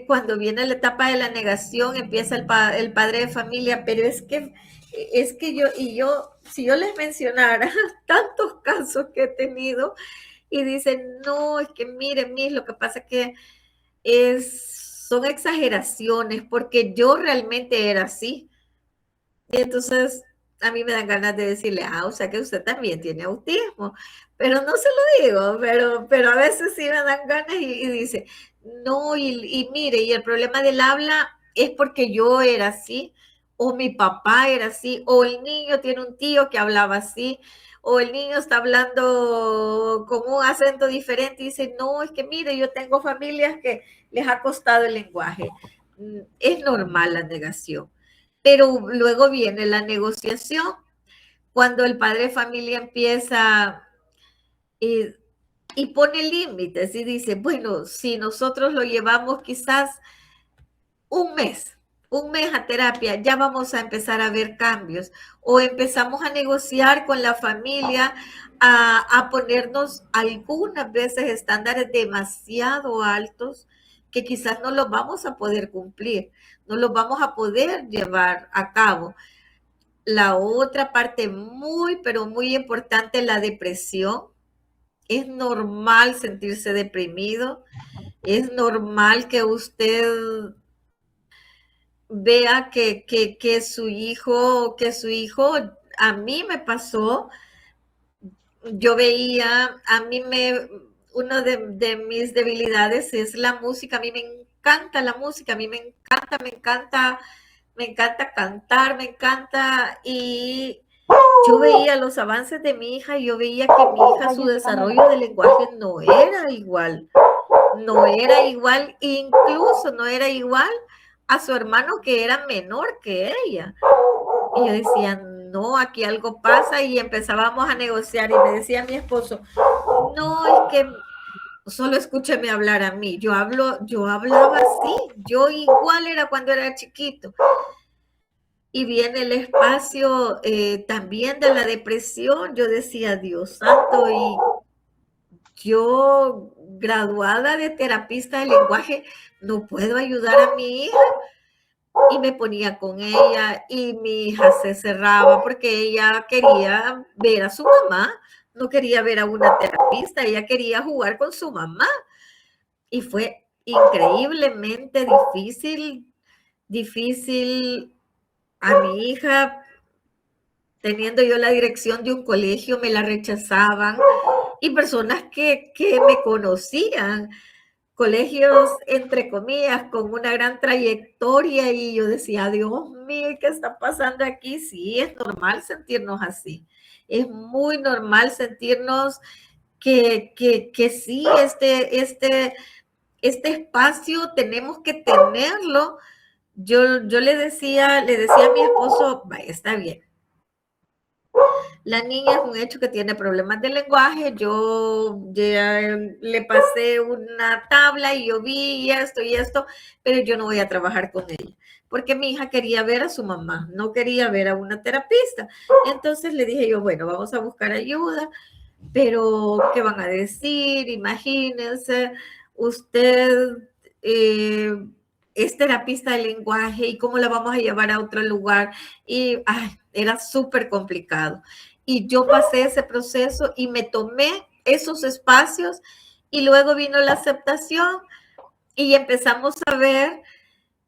A: cuando viene la etapa de la negación, empieza el padre de familia, pero es que si yo les mencionara tantos casos que he tenido y dicen, no, es que miren, lo que pasa es que son exageraciones, porque yo realmente era así. Y entonces a mí me dan ganas de decirle, o sea que usted también tiene autismo, pero no se lo digo, pero a veces sí me dan ganas y dice, no, y mire, y el problema del habla es porque yo era así, o mi papá era así, o el niño tiene un tío que hablaba así, o el niño está hablando con un acento diferente y dice, no, es que mire, yo tengo familias que les ha costado el lenguaje. Es normal la negación. Pero luego viene la negociación, cuando el padre de familia empieza y pone límites y dice, bueno, si nosotros lo llevamos quizás un mes a terapia, ya vamos a empezar a ver cambios, o empezamos a negociar con la familia, a ponernos algunas veces estándares demasiado altos que quizás no los vamos a poder cumplir, no los vamos a poder llevar a cabo. La otra parte pero muy importante, la depresión. Es normal sentirse deprimido, es normal que usted vea que su hijo, a mí me pasó, yo veía, una de mis debilidades es la música, a mí me encanta la música, a mí me encanta cantar, y yo veía los avances de mi hija y yo veía que mi hija, su desarrollo de lenguaje no era igual, incluso no era igual a su hermano que era menor que ella. Y yo decía, no, aquí algo pasa, y empezábamos a negociar y me decía mi esposo, no, es que solo escúcheme hablar a mí, yo hablaba así, yo igual era cuando era chiquito. Y viene el espacio también de la depresión. Yo decía, Dios santo, y yo, graduada de terapista de lenguaje, no puedo ayudar a mi hija. Y me ponía con ella y mi hija se cerraba porque ella quería ver a su mamá, no quería ver a una terapista, ella quería jugar con su mamá. Y fue increíblemente difícil. A mi hija, teniendo yo la dirección de un colegio, me la rechazaban, y personas que me conocían colegios, entre comillas, con una gran trayectoria y yo decía, Dios mío, ¿qué está pasando aquí? Sí, es normal sentirnos así. Es muy normal sentirnos que sí, este espacio tenemos que tenerlo. Yo le decía a mi esposo, está bien. La niña es un hecho que tiene problemas de lenguaje, yo ya le pasé una tabla y yo vi esto y esto, pero yo no voy a trabajar con ella, porque mi hija quería ver a su mamá, no quería ver a una terapista. Entonces le dije yo, bueno, vamos a buscar ayuda, pero ¿qué van a decir? Imagínense, usted es terapista de lenguaje y cómo la vamos a llevar a otro lugar. Y era súper complicado. Y yo pasé ese proceso y me tomé esos espacios y luego vino la aceptación y empezamos a ver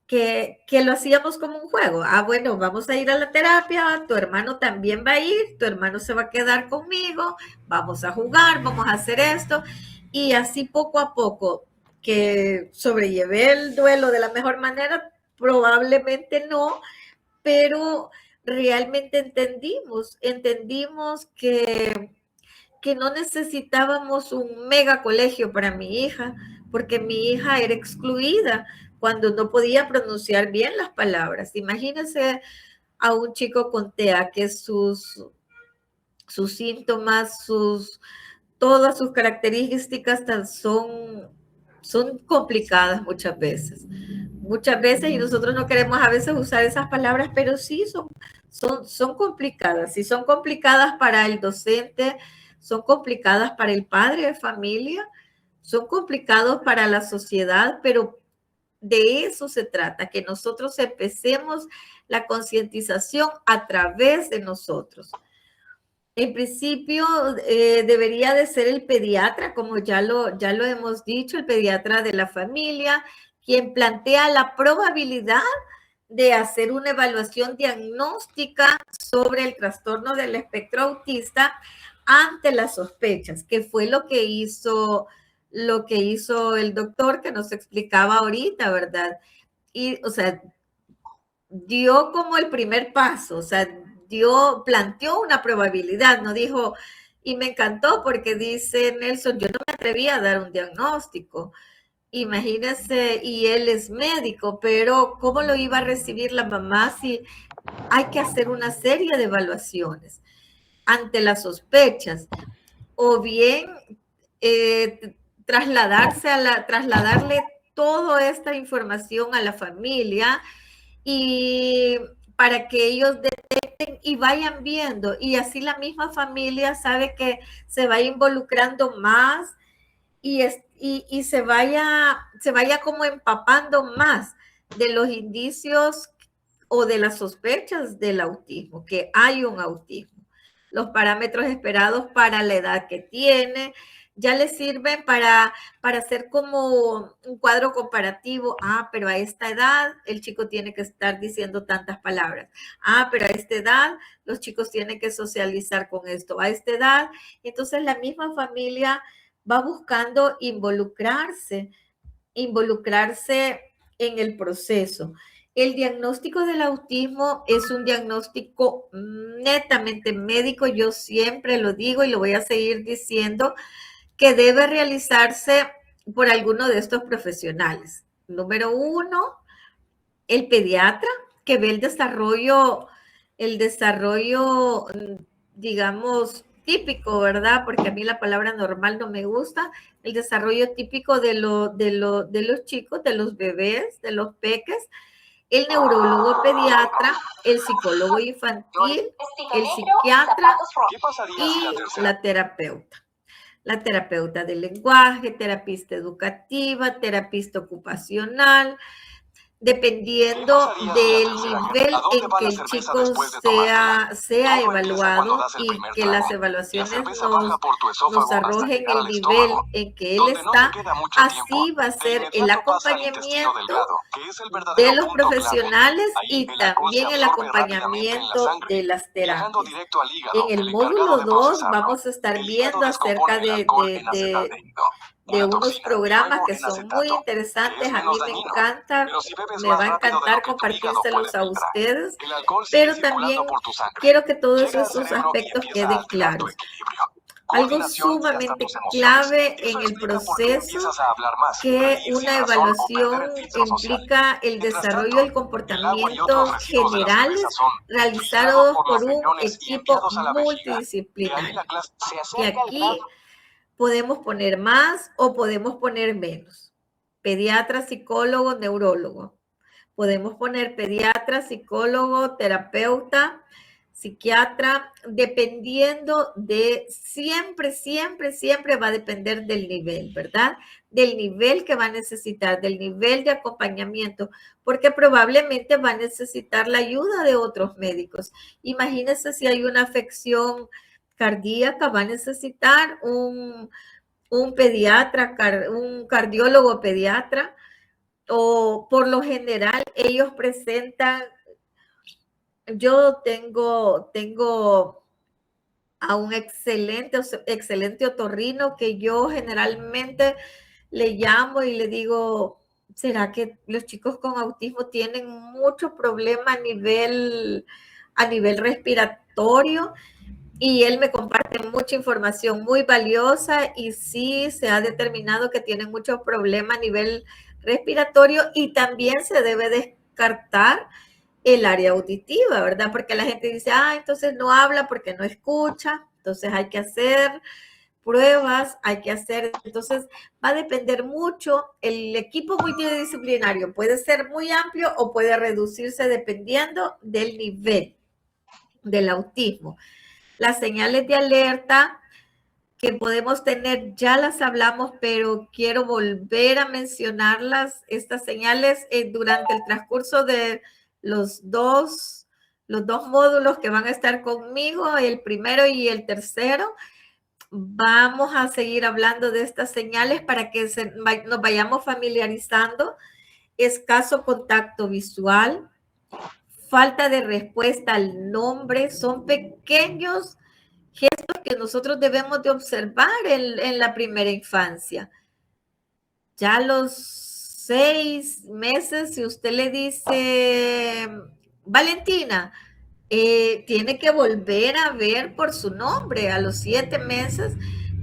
A: que lo hacíamos como un juego. Bueno, vamos a ir a la terapia, tu hermano también va a ir, tu hermano se va a quedar conmigo, vamos a jugar, vamos a hacer esto. Y así poco a poco, que sobrellevé el duelo de la mejor manera, probablemente no, pero realmente entendimos que no necesitábamos un mega colegio para mi hija, porque mi hija era excluida cuando no podía pronunciar bien las palabras. Imagínense a un chico con TEA que sus síntomas, todas sus características son complicadas muchas veces. Y nosotros no queremos a veces usar esas palabras, pero sí son complicadas. Si son complicadas para el docente, son complicadas para el padre de familia, son complicados para la sociedad, pero de eso se trata, que nosotros empecemos la concientización a través de nosotros. En principio debería de ser el pediatra, como ya lo hemos dicho, el pediatra de la familia, quien plantea la probabilidad de hacer una evaluación diagnóstica sobre el trastorno del espectro autista ante las sospechas, que fue lo que hizo el doctor que nos explicaba ahorita, ¿verdad? Y, o sea, dio como el primer paso, o sea, planteó una probabilidad, no dijo, y me encantó porque dice Nelson, yo no me atreví a dar un diagnóstico. Imagínense, y él es médico, pero ¿cómo lo iba a recibir la mamá si hay que hacer una serie de evaluaciones ante las sospechas? O bien trasladarle toda esta información a la familia y para que ellos detecten y vayan viendo, y así la misma familia sabe que se va involucrando más y se vaya como empapando más de los indicios o de las sospechas del autismo, que hay un autismo. Los parámetros esperados para la edad que tiene ya le sirven para hacer como un cuadro comparativo. Pero a esta edad el chico tiene que estar diciendo tantas palabras. Pero a esta edad los chicos tienen que socializar con esto. A esta edad, entonces la misma familia va buscando involucrarse en el proceso. El diagnóstico del autismo es un diagnóstico netamente médico. Yo siempre lo digo y lo voy a seguir diciendo, que debe realizarse por alguno de estos profesionales. Número 1, el pediatra, que ve el desarrollo, digamos, típico, ¿verdad? Porque a mí la palabra normal no me gusta. El desarrollo típico de los chicos, de los bebés, de los peques. El neurólogo pediatra, el psicólogo infantil, el psiquiatra y la terapeuta. La terapeuta del lenguaje, terapista educativa, terapista ocupacional, dependiendo del nivel en que el chico sea evaluado y que las evaluaciones nos arrojen el nivel en que él está. Así va a ser el acompañamiento de los profesionales y también el acompañamiento de las terapias. En el módulo 2 vamos a estar viendo acerca de unos programas que son muy interesantes. A mí me encanta, me va a encantar compartírselos a ustedes, pero también quiero que todos esos aspectos queden claros. Algo sumamente clave en el proceso, que una evaluación implica el desarrollo del comportamiento generales realizados por un equipo multidisciplinario. Y aquí podemos poner más o podemos poner menos. Pediatra, psicólogo, neurólogo. Podemos poner pediatra, psicólogo, terapeuta, psiquiatra, dependiendo de, siempre va a depender del nivel, ¿verdad? Del nivel que va a necesitar, del nivel de acompañamiento, porque probablemente va a necesitar la ayuda de otros médicos. Imagínense si hay una afección cardíaca, va a necesitar un pediatra, un cardiólogo pediatra, o por lo general ellos presentan. Yo tengo a un excelente otorrino que yo generalmente le llamo y le digo, ¿será que los chicos con autismo tienen mucho problema a nivel respiratorio? Y él me comparte mucha información muy valiosa y sí se ha determinado que tienen muchos problemas a nivel respiratorio y también se debe descartar el área auditiva, ¿verdad? Porque la gente dice, entonces no habla porque no escucha, entonces hay que hacer pruebas, entonces va a depender mucho. El equipo multidisciplinario puede ser muy amplio o puede reducirse dependiendo del nivel del autismo. Las señales de alerta que podemos tener, ya las hablamos, pero quiero volver a mencionarlas, estas señales durante el transcurso de los dos módulos que van a estar conmigo, el primero y el tercero. Vamos a seguir hablando de estas señales para que nos vayamos familiarizando. Escaso contacto visual, falta de respuesta al nombre, son pequeños gestos que nosotros debemos de observar en la primera infancia. Ya a los 6 meses, si usted le dice, Valentina, tiene que volver a ver por su nombre a los 7 meses,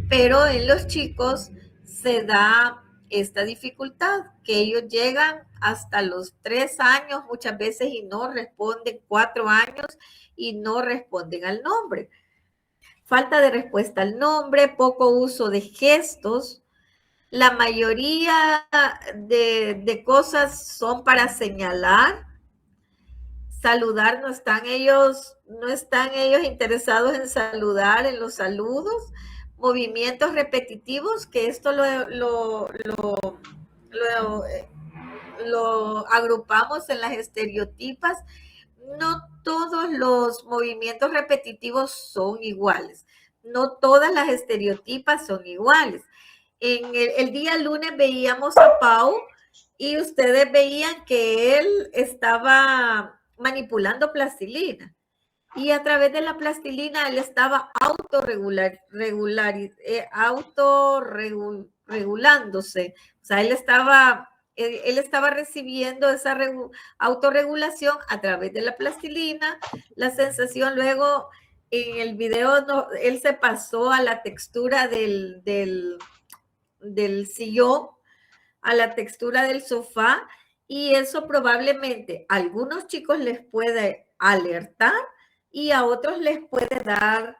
A: pero en los chicos se da esta dificultad, que ellos llegan hasta los 3 años muchas veces y no responden, 4 años y no responden al nombre. Falta de respuesta al nombre, poco uso de gestos. La mayoría de cosas son para señalar. Saludar, no están ellos interesados en saludar, en los saludos. Movimientos repetitivos, que esto lo agrupamos en las estereotipas. No todos los movimientos repetitivos son iguales. No todas las estereotipas son iguales. En el día lunes veíamos a Pau y ustedes veían que él estaba manipulando plastilina. Y a través de la plastilina él estaba autorregulándose. O sea, él estaba recibiendo esa autorregulación a través de la plastilina, la sensación. Luego en el video él se pasó a la textura del sillón, a la textura del sofá, y eso probablemente a algunos chicos les puede alertar y a otros les puede dar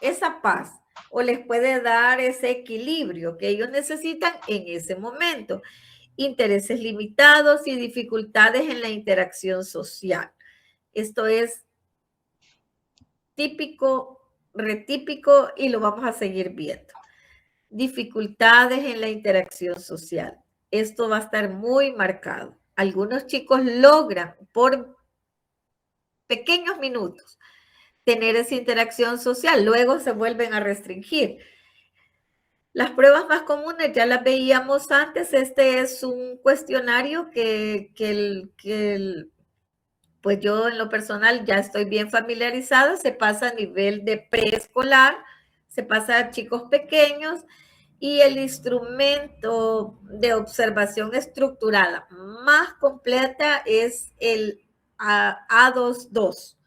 A: esa paz, o les puede dar ese equilibrio que ellos necesitan en ese momento. Intereses limitados y dificultades en la interacción social. Esto es típico, retípico, y lo vamos a seguir viendo. Dificultades en la interacción social. Esto va a estar muy marcado. Algunos chicos logran por pequeños minutos tener esa interacción social, luego se vuelven a restringir. Las pruebas más comunes ya las veíamos antes. Este es un cuestionario pues yo en lo personal ya estoy bien familiarizada. Se pasa a nivel de preescolar, se pasa a chicos pequeños, y el instrumento de observación estructurada más completa es el A22.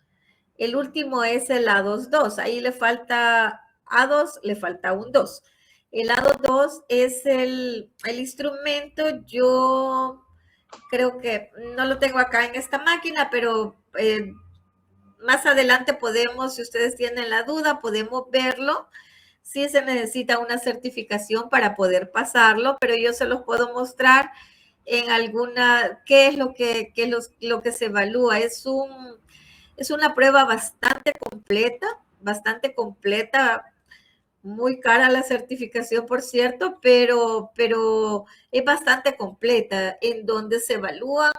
A: El último es el A22. Ahí le falta A2, le falta un 2. El A22 es el instrumento. Yo creo que no lo tengo acá en esta máquina, pero más adelante podemos, si ustedes tienen la duda, podemos verlo. Sí se necesita una certificación para poder pasarlo, pero yo se los puedo mostrar en alguna, qué es lo que se evalúa. Es una prueba bastante completa, muy cara la certificación, por cierto, pero es bastante completa, en donde se evalúan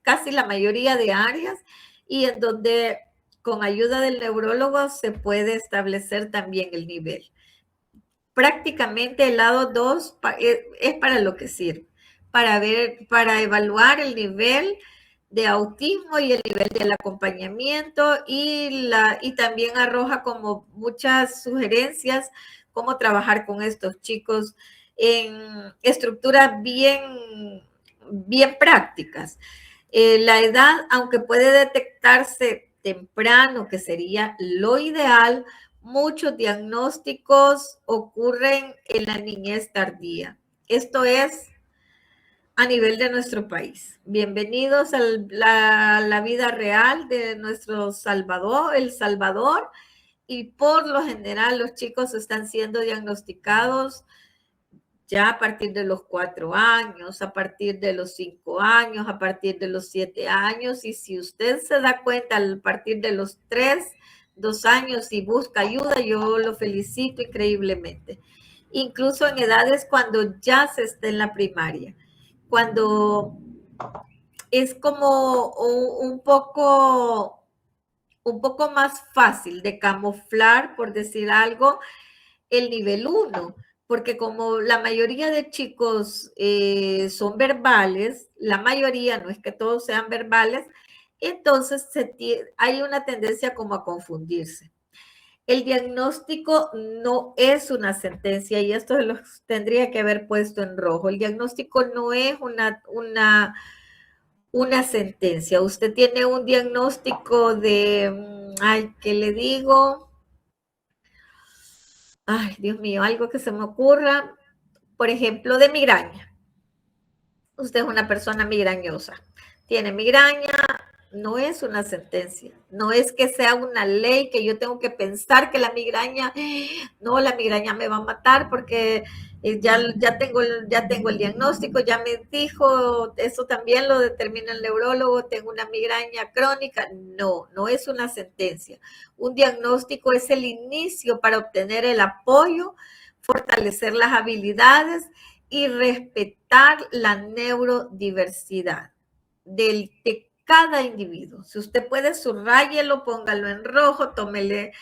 A: casi la mayoría de áreas, y en donde con ayuda del neurólogo se puede establecer también el nivel. Prácticamente el lado 2 es para lo que sirve, para evaluar el nivel de autismo y el nivel del acompañamiento, y también arroja como muchas sugerencias cómo trabajar con estos chicos en estructuras bien prácticas. La edad, aunque puede detectarse temprano, que sería lo ideal, muchos diagnósticos ocurren en la niñez tardía. Esto es a nivel de nuestro país. Bienvenidos a la vida real de nuestro Salvador, El Salvador, y por lo general los chicos están siendo diagnosticados ya a partir de los 4 años, a partir de los 5 años, a partir de los 7 años, y si usted se da cuenta a partir de los 2 años y busca ayuda, yo lo felicito increíblemente. Incluso en edades cuando ya se está en la primaria, cuando es como un poco más fácil de camuflar, por decir algo, el nivel 1, porque como la mayoría de chicos son verbales, la mayoría, no es que todos sean verbales, entonces hay una tendencia como a confundirse. El diagnóstico no es una sentencia, y esto los tendría que haber puesto en rojo. El diagnóstico no es una sentencia. Usted tiene un diagnóstico de, ¿qué le digo? Ay, Dios mío, algo que se me ocurra, por ejemplo, de migraña. Usted es una persona migrañosa, tiene migraña, no es una sentencia, no es que sea una ley que yo tengo que pensar que la migraña me va a matar porque ya tengo el diagnóstico, ya me dijo, eso también lo determina el neurólogo, tengo una migraña crónica. No es una sentencia. Un diagnóstico es el inicio para obtener el apoyo, fortalecer las habilidades y respetar la neurodiversidad de cada individuo. Si usted puede, subrayelo, póngalo en rojo, tómele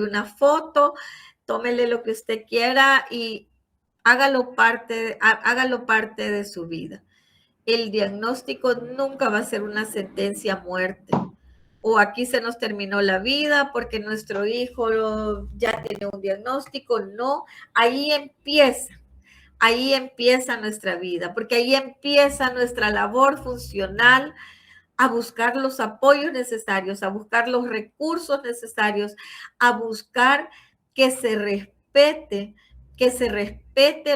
A: una foto, tómele lo que usted quiera y hágalo parte de su vida. El diagnóstico nunca va a ser una sentencia a muerte, o aquí se nos terminó la vida porque nuestro hijo ya tiene un diagnóstico. No, ahí empieza nuestra vida, porque ahí empieza nuestra labor funcional, a buscar los apoyos necesarios, a buscar los recursos necesarios, a buscar que se respete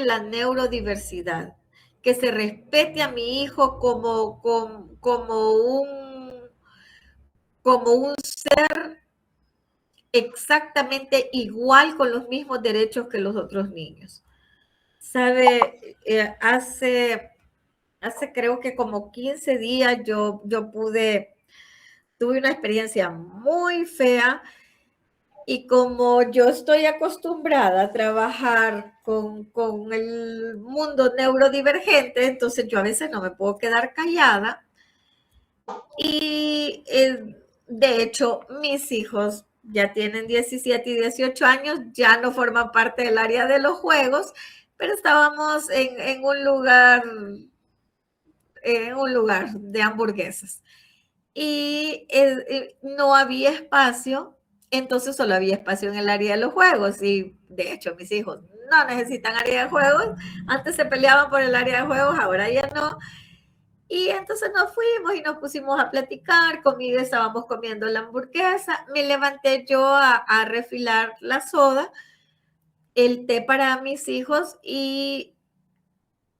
A: la neurodiversidad, que se respete a mi hijo como un ser exactamente igual, con los mismos derechos que los otros niños. Sabe, hace creo que como 15 días yo tuve una experiencia muy fea, y como yo estoy acostumbrada a trabajar con el mundo neurodivergente, entonces yo a veces no me puedo quedar callada, y de hecho mis hijos ya tienen 17 y 18 años, ya no forman parte del área de los juegos, pero estábamos en un lugar de hamburguesas, y no había espacio Entonces solo había espacio en el área de los juegos y de hecho mis hijos no necesitan área de juegos. Antes se peleaban por el área de juegos, ahora ya no. Y entonces nos fuimos y nos pusimos a platicar, estábamos comiendo la hamburguesa, me levanté yo a refilar la soda, el té para mis hijos y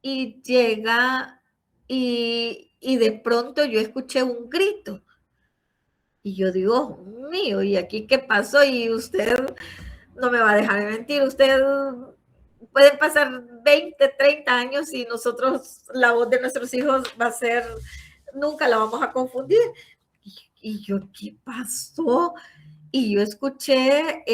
A: llega y de pronto yo escuché un grito. Y yo digo, mío, ¿y aquí qué pasó? Y usted no me va a dejar de mentir, usted pueden pasar 20, 30 años y nosotros, la voz de nuestros hijos va a ser, nunca la vamos a confundir. Y yo, ¿qué pasó? Y yo escuché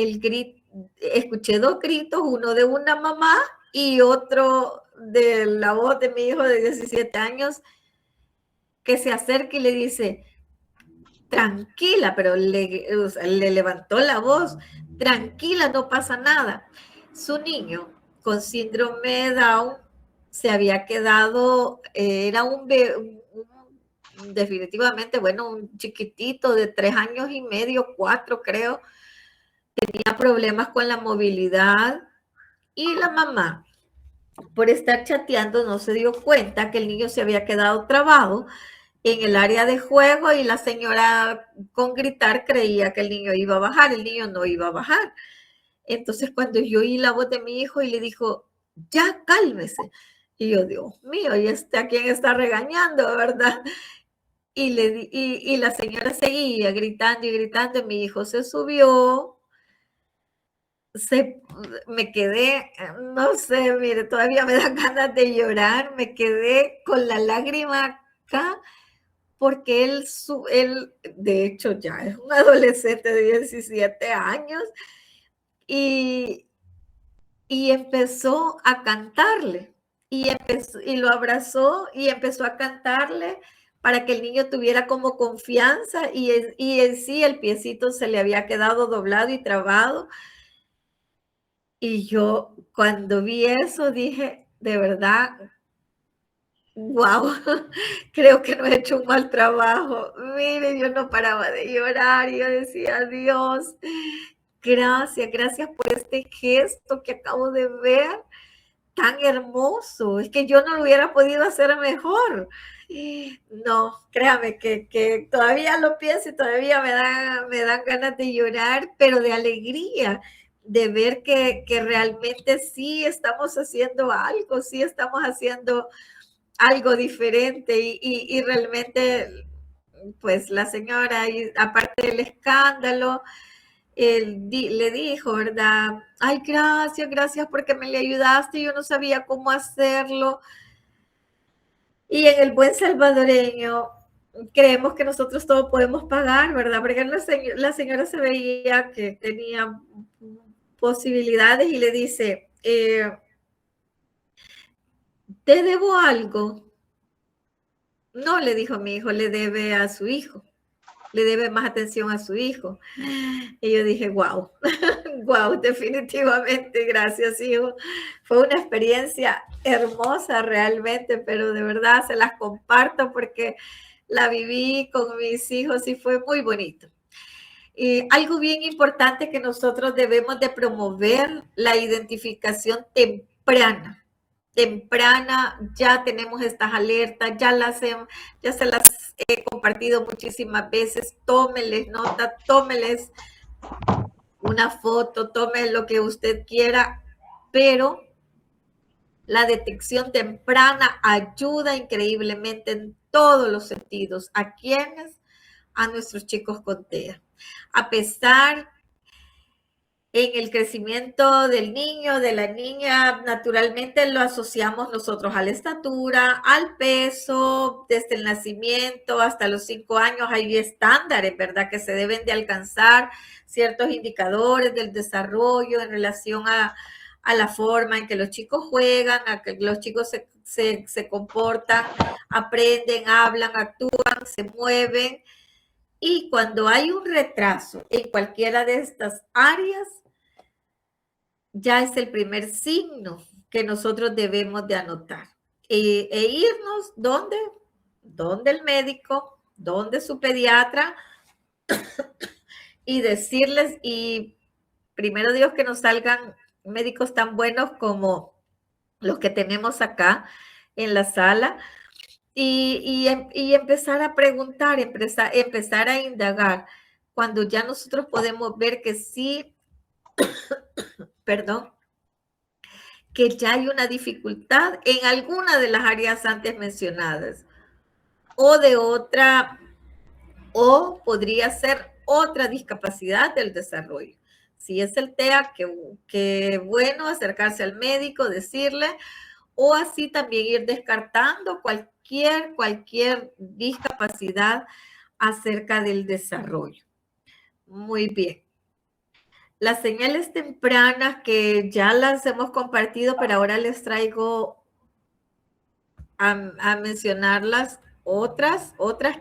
A: escuché dos gritos, uno de una mamá y otro de la voz de mi hijo de 17 años, que se acerca y le dice, tranquila, pero le levantó la voz, tranquila, no pasa nada. Su niño con síndrome de Down se había quedado, era definitivamente, bueno, un chiquitito de 3 años y medio, 4 creo, tenía problemas con la movilidad y la mamá, por estar chateando, no se dio cuenta que el niño se había quedado trabado en el área de juego y la señora con gritar creía que el niño iba a bajar, el niño no iba a bajar. Entonces cuando yo oí la voz de mi hijo y le dijo, ya cálmese. Y yo, Dios mío, ¿y a quién está regañando, verdad? Y la señora seguía gritando y gritando, y mi hijo se subió, me quedé, no sé, mire, todavía me dan ganas de llorar, me quedé con la lágrima acá, porque él, de hecho, ya es un adolescente de 17 años, y empezó a cantarle, y lo abrazó y empezó a cantarle para que el niño tuviera como confianza, y en sí el piecito se le había quedado doblado y trabado. Y yo cuando vi eso dije, de verdad, wow, creo que no he hecho un mal trabajo. Mire, yo no paraba de llorar y yo decía, Dios, gracias por este gesto que acabo de ver, tan hermoso. Es que yo no lo hubiera podido hacer mejor. No, créame que todavía lo pienso y todavía me dan ganas de llorar, pero de alegría, de ver que realmente sí estamos haciendo algo, sí estamos haciendo algo diferente y realmente, pues la señora, aparte del escándalo, le dijo, ¿verdad? Ay, gracias porque me le ayudaste, yo no sabía cómo hacerlo. Y en el buen salvadoreño creemos que nosotros todo podemos pagar, ¿verdad? Porque la señora se veía que tenía posibilidades y le dice, ¿te debo algo? No, le dijo mi hijo, le debe a su hijo, le debe más atención a su hijo. Y yo dije, wow, wow, definitivamente, gracias, hijo. Fue una experiencia hermosa realmente, pero de verdad se las comparto porque la viví con mis hijos y fue muy bonito. Y algo bien importante que nosotros debemos de promover, la identificación temprana. Ya tenemos estas alertas, ya se las he compartido muchísimas veces. Tómeles nota, tómeles una foto, tome lo que usted quiera, pero la detección temprana ayuda increíblemente en todos los sentidos. ¿A quiénes? A nuestros chicos con TEA. A pesar en el crecimiento del niño, de la niña, naturalmente lo asociamos nosotros a la estatura, al peso, desde el nacimiento hasta los 5 años. Hay estándares, ¿verdad?, que se deben de alcanzar, ciertos indicadores del desarrollo en relación a la forma en que los chicos juegan, a que los chicos se comportan, aprenden, hablan, actúan, se mueven. Y cuando hay un retraso en cualquiera de estas áreas, ya es el primer signo que nosotros debemos de anotar. E irnos, ¿dónde? Donde el médico, donde su pediatra, y decirles, y primero Dios que nos salgan médicos tan buenos como los que tenemos acá en la sala, y empezar a preguntar, empezar a indagar, cuando ya nosotros podemos ver que sí, perdón, que ya hay una dificultad en alguna de las áreas antes mencionadas, o de otra, o podría ser otra discapacidad del desarrollo. Si es el TEA, que bueno, acercarse al médico, decirle, o así también ir descartando cualquier discapacidad acerca del desarrollo. Muy bien. Las señales tempranas que ya las hemos compartido, pero ahora les traigo a mencionarlas otras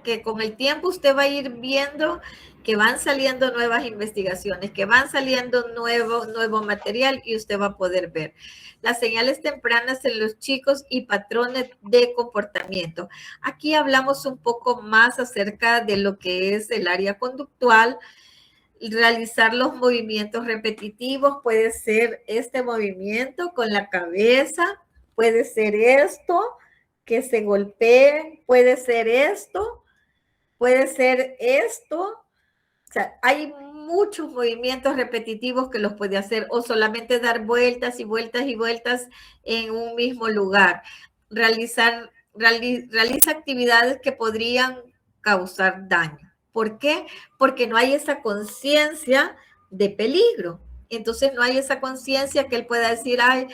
A: que con el tiempo usted va a ir viendo que van saliendo nuevas investigaciones, que van saliendo nuevo material y usted va a poder ver las señales tempranas en los chicos y patrones de comportamiento. Aquí hablamos un poco más acerca de lo que es el área conductual. Realizar los movimientos repetitivos, puede ser este movimiento con la cabeza, puede ser esto, que se golpeen, puede ser esto, puede ser esto. O sea, hay muchos movimientos repetitivos que los puede hacer, o solamente dar vueltas y vueltas y vueltas en un mismo lugar. Realiza actividades que podrían causar daño. ¿Por qué? Porque no hay esa conciencia de peligro. Entonces no hay esa conciencia que él pueda decir, ay,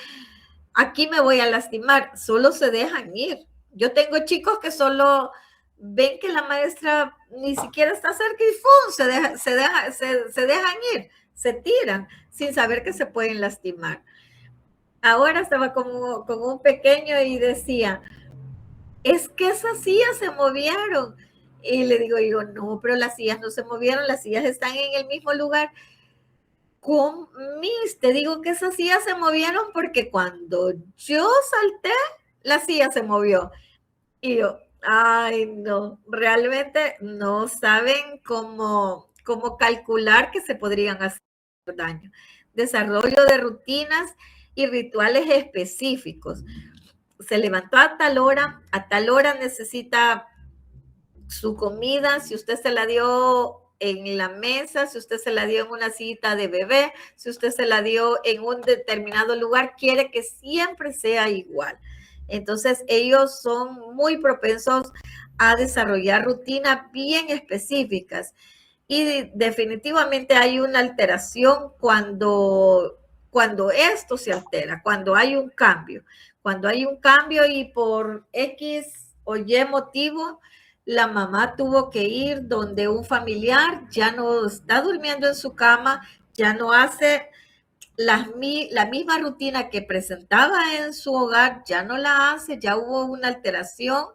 A: aquí me voy a lastimar. Solo se dejan ir. Yo tengo chicos que solo ven que la maestra ni siquiera está cerca y ¡fum! Se dejan ir, se tiran sin saber que se pueden lastimar. Ahora estaba con un pequeño y decía, es que esas sillas se movieron. Y le digo yo, no, pero las sillas no se movieron, las sillas están en el mismo lugar. Te digo que esas sillas se movieron porque cuando yo salté, la silla se movió. Y yo, ay, no, realmente no saben cómo calcular que se podrían hacer daño. Desarrollo de rutinas y rituales específicos. Se levantó a tal hora necesita su comida, si usted se la dio en la mesa, si usted se la dio en una cita de bebé, si usted se la dio en un determinado lugar, quiere que siempre sea igual. Entonces, ellos son muy propensos a desarrollar rutinas bien específicas y definitivamente hay una alteración cuando esto se altera, cuando hay un cambio. Cuando hay un cambio y por X o Y motivo, la mamá tuvo que ir donde un familiar, ya no está durmiendo en su cama, ya no hace la misma rutina que presentaba en su hogar, ya no la hace, ya hubo una alteración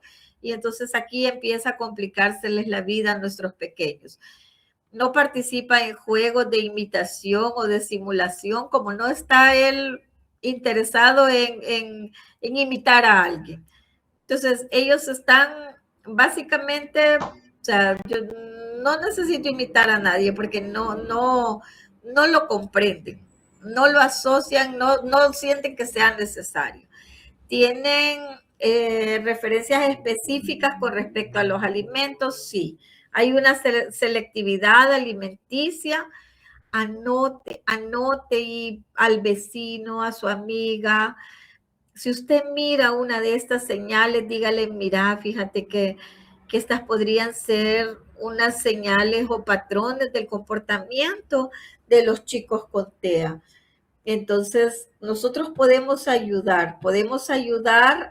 A: y entonces aquí empieza a complicárseles la vida a nuestros pequeños. No participa en juegos de imitación o de simulación, como no está él interesado en imitar a alguien. Entonces, ellos están básicamente, o sea, yo no necesito imitar a nadie porque no lo comprenden, no lo asocian, no sienten que sea necesario. ¿Tienen referencias específicas con respecto a los alimentos? Sí. Hay una selectividad alimenticia. Anote y al vecino, a su amiga. Si usted mira una de estas señales, dígale, mira, fíjate que estas podrían ser unas señales o patrones del comportamiento de los chicos con TEA. Entonces, nosotros podemos ayudar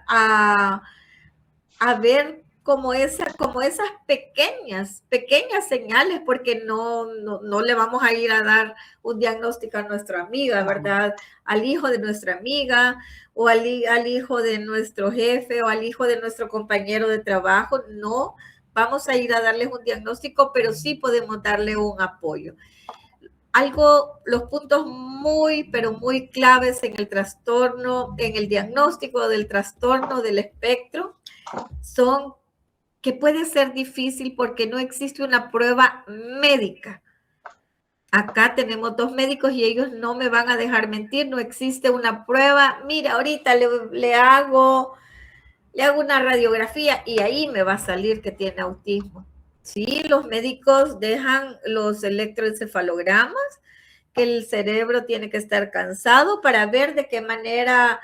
A: a ver como esas pequeñas señales, porque no le vamos a ir a dar un diagnóstico a nuestra amiga, ¿verdad? Al hijo de nuestra amiga o al hijo de nuestro jefe o al hijo de nuestro compañero de trabajo. No vamos a ir a darles un diagnóstico, pero sí podemos darle un apoyo. Los puntos pero muy claves en el trastorno, en el diagnóstico del trastorno del espectro, son que puede ser difícil porque no existe una prueba médica Acá tenemos 2 médicos y ellos no me van a dejar mentir, no existe una prueba. Mira, ahorita le hago una radiografía y ahí me va a salir que tiene autismo. Sí, los médicos dejan los electroencefalogramas, que el cerebro tiene que estar cansado para ver de qué manera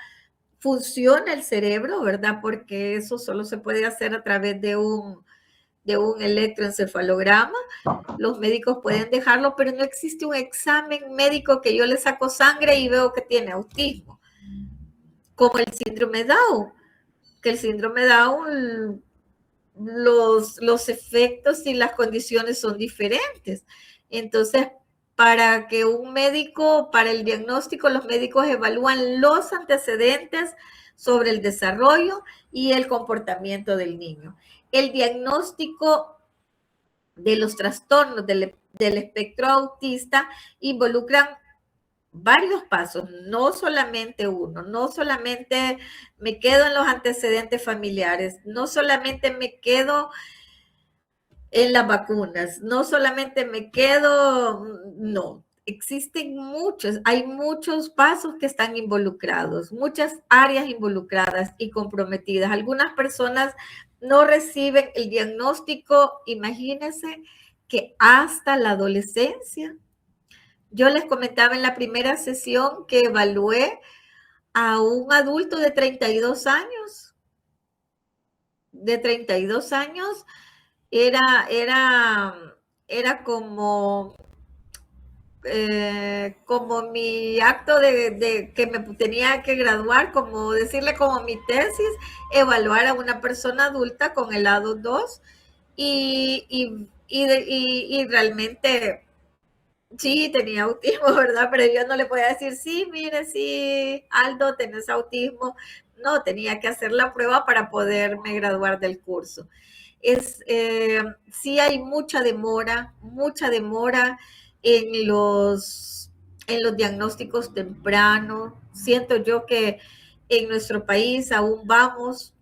A: funciona el cerebro, ¿verdad? Porque eso solo se puede hacer a través de un electroencefalograma. Los médicos pueden dejarlo, pero no existe un examen médico que yo le saco sangre y veo que tiene autismo. Como el síndrome Down, que el síndrome Down, los efectos y las condiciones son diferentes. Entonces, para que un médico, para el diagnóstico, los médicos evalúan los antecedentes sobre el desarrollo y el comportamiento del niño. El diagnóstico de los trastornos del espectro autista involucran varios pasos, no solamente uno, no solamente me quedo en los antecedentes familiares, no solamente me quedo en las vacunas, no solamente me quedo, no, existen muchos, hay muchos pasos que están involucrados, muchas áreas involucradas y comprometidas. Algunas personas no reciben el diagnóstico, imagínense que hasta la adolescencia. Yo les comentaba en la primera sesión que evalué a un adulto de 32 años. De 32 años era como mi acto de que me tenía que graduar, como decirle como mi tesis, evaluar a una persona adulta con el lado 2 y realmente sí tenía autismo, ¿verdad? Pero yo no le podía decir, sí, mire, sí, Aldo, tenés autismo. No, tenía que hacer la prueba para poderme graduar del curso. Sí hay mucha demora en los diagnósticos tempranos. Siento yo que en nuestro país aún vamos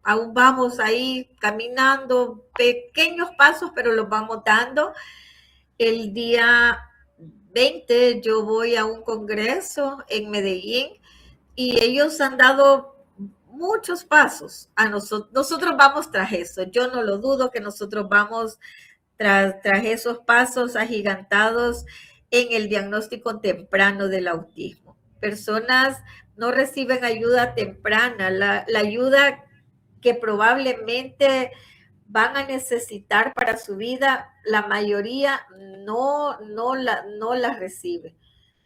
A: ahí caminando, pequeños pasos, pero los vamos dando. El día 20 yo voy a un congreso en Medellín y ellos han dado muchos pasos a nosotros. Nosotros vamos tras eso. Yo no lo dudo que nosotros vamos tras esos pasos agigantados en el diagnóstico temprano del autismo. Personas no reciben ayuda temprana, la ayuda que probablemente van a necesitar para su vida, la mayoría no la recibe.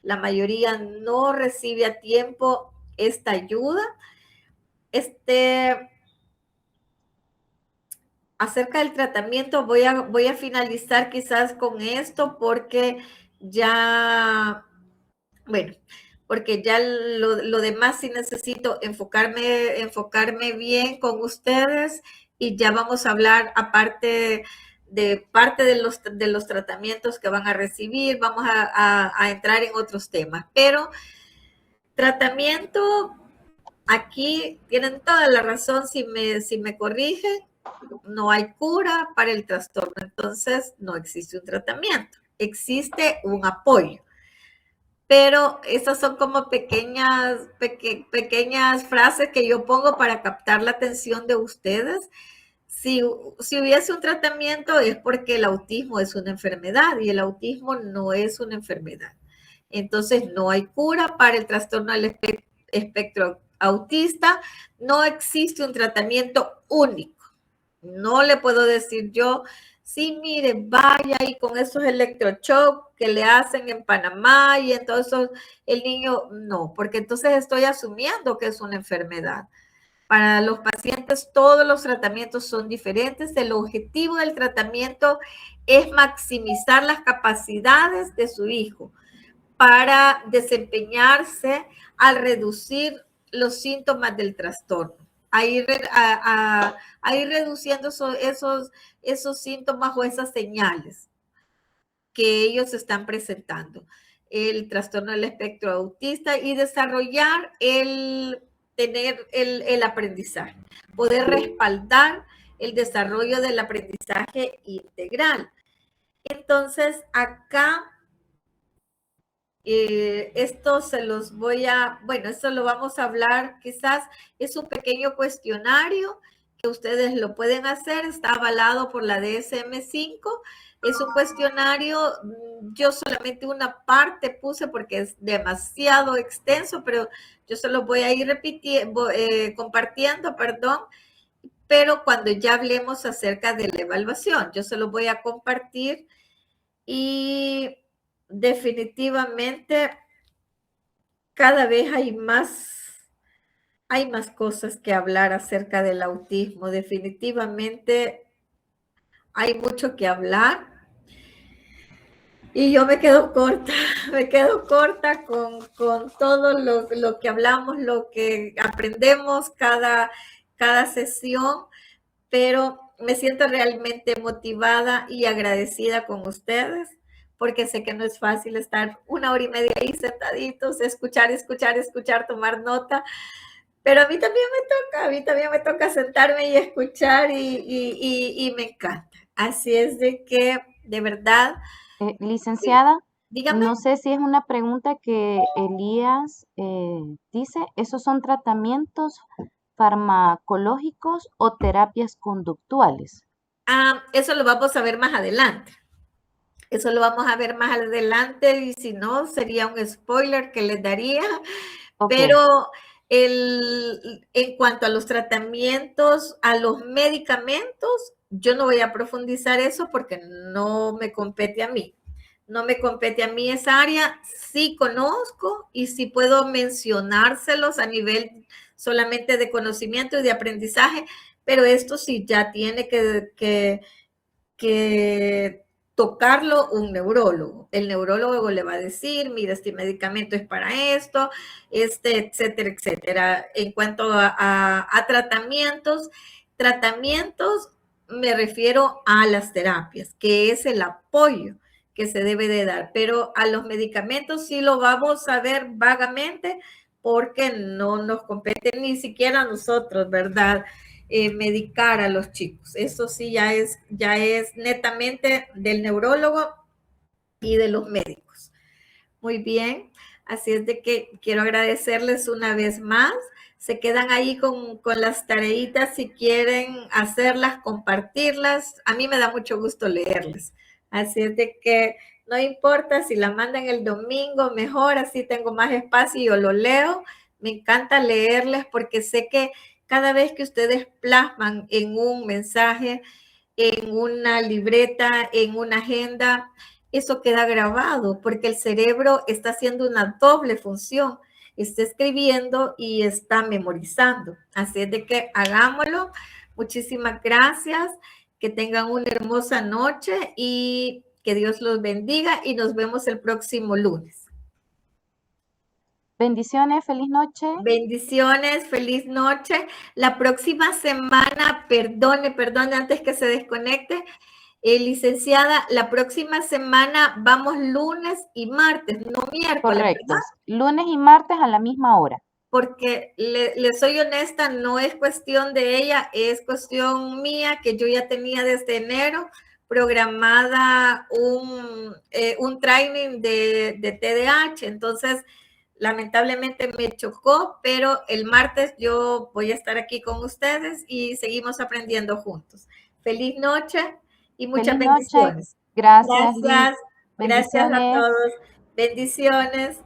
A: La mayoría no recibe a tiempo esta ayuda. Acerca del tratamiento, voy a finalizar quizás con esto porque ya lo demás sí necesito enfocarme bien con ustedes y ya vamos a hablar aparte de parte de los tratamientos que van a recibir, vamos a entrar en otros temas, pero tratamiento, aquí tienen toda la razón si me corrigen, no hay cura para el trastorno, entonces no existe un tratamiento, existe un apoyo. Pero esas son como pequeñas frases que yo pongo para captar la atención de ustedes. Si hubiese un tratamiento es porque el autismo es una enfermedad y el autismo no es una enfermedad. Entonces no hay cura para el trastorno del espectro autista, no existe un tratamiento único. No le puedo decir yo, sí, mire, vaya y con esos electroshocks que le hacen en Panamá y entonces el niño, no, porque entonces estoy asumiendo que es una enfermedad. Para los pacientes todos los tratamientos son diferentes. El objetivo del tratamiento es maximizar las capacidades de su hijo para desempeñarse al reducir los síntomas del trastorno. A ir reduciendo esos síntomas o esas señales que ellos están presentando. El trastorno del espectro autista y desarrollar tener el aprendizaje, poder respaldar el desarrollo del aprendizaje integral. Entonces, acá esto se los voy a, bueno, esto lo vamos a hablar, quizás es un pequeño cuestionario que ustedes lo pueden hacer, está avalado por la DSM-5, es un cuestionario, yo solamente una parte puse porque es demasiado extenso, pero yo se lo voy a ir compartiendo, perdón, pero cuando ya hablemos acerca de la evaluación, yo se lo voy a compartir y definitivamente cada vez hay más cosas que hablar acerca del autismo. Definitivamente hay mucho que hablar y yo me quedo corta con todo lo que hablamos, lo que aprendemos cada sesión, pero me siento realmente motivada y agradecida con ustedes, porque sé que no es fácil estar 1 hora y media ahí sentaditos, escuchar, tomar nota, pero a mí también me toca sentarme y escuchar y me encanta. Así es de que, de verdad.
G: Licenciada,
A: dígame.
G: No sé si es una pregunta que Elías dice, ¿esos son tratamientos farmacológicos o terapias conductuales?
A: Eso lo vamos a ver más adelante. Eso lo vamos a ver más adelante y si no, sería un spoiler que les daría. Okay. Pero en cuanto a los tratamientos, a los medicamentos, yo no voy a profundizar eso porque no me compete a mí. No me compete a mí esa área. Sí conozco y sí puedo mencionárselos a nivel solamente de conocimiento y de aprendizaje, pero esto sí ya tiene que tocarlo un neurólogo. El neurólogo le va a decir, mira, este medicamento es para esto, etcétera, etcétera. En cuanto a tratamientos me refiero a las terapias, que es el apoyo que se debe de dar, pero a los medicamentos sí lo vamos a ver vagamente porque no nos compete ni siquiera a nosotros, ¿verdad? Medicar a los chicos. Eso sí ya es netamente del neurólogo y de los médicos. Muy bien, así es de que quiero agradecerles una vez más. Se quedan ahí con las tareitas si quieren hacerlas, compartirlas. A mí me da mucho gusto leerles. Así es de que no importa si la mandan el domingo, mejor, así tengo más espacio y yo lo leo. Me encanta leerles porque sé que cada vez que ustedes plasman en un mensaje, en una libreta, en una agenda, eso queda grabado porque el cerebro está haciendo una doble función. Está escribiendo y está memorizando. Así es de que hagámoslo. Muchísimas gracias. Que tengan una hermosa noche y que Dios los bendiga y nos vemos el próximo lunes.
G: Bendiciones, feliz noche.
A: Bendiciones, feliz noche. La próxima semana, perdone antes que se desconecte, licenciada, la próxima semana vamos lunes y martes, no miércoles.
G: Correcto,
A: ¿verdad?
G: Lunes y martes a la misma hora.
A: Porque le soy honesta, no es cuestión de ella, es cuestión mía, que yo ya tenía desde enero programada un training de TDAH, entonces lamentablemente me chocó, pero el martes yo voy a estar aquí con ustedes y seguimos aprendiendo juntos. Feliz noche y muchas bendiciones.
G: Gracias.
A: Gracias a todos. Bendiciones.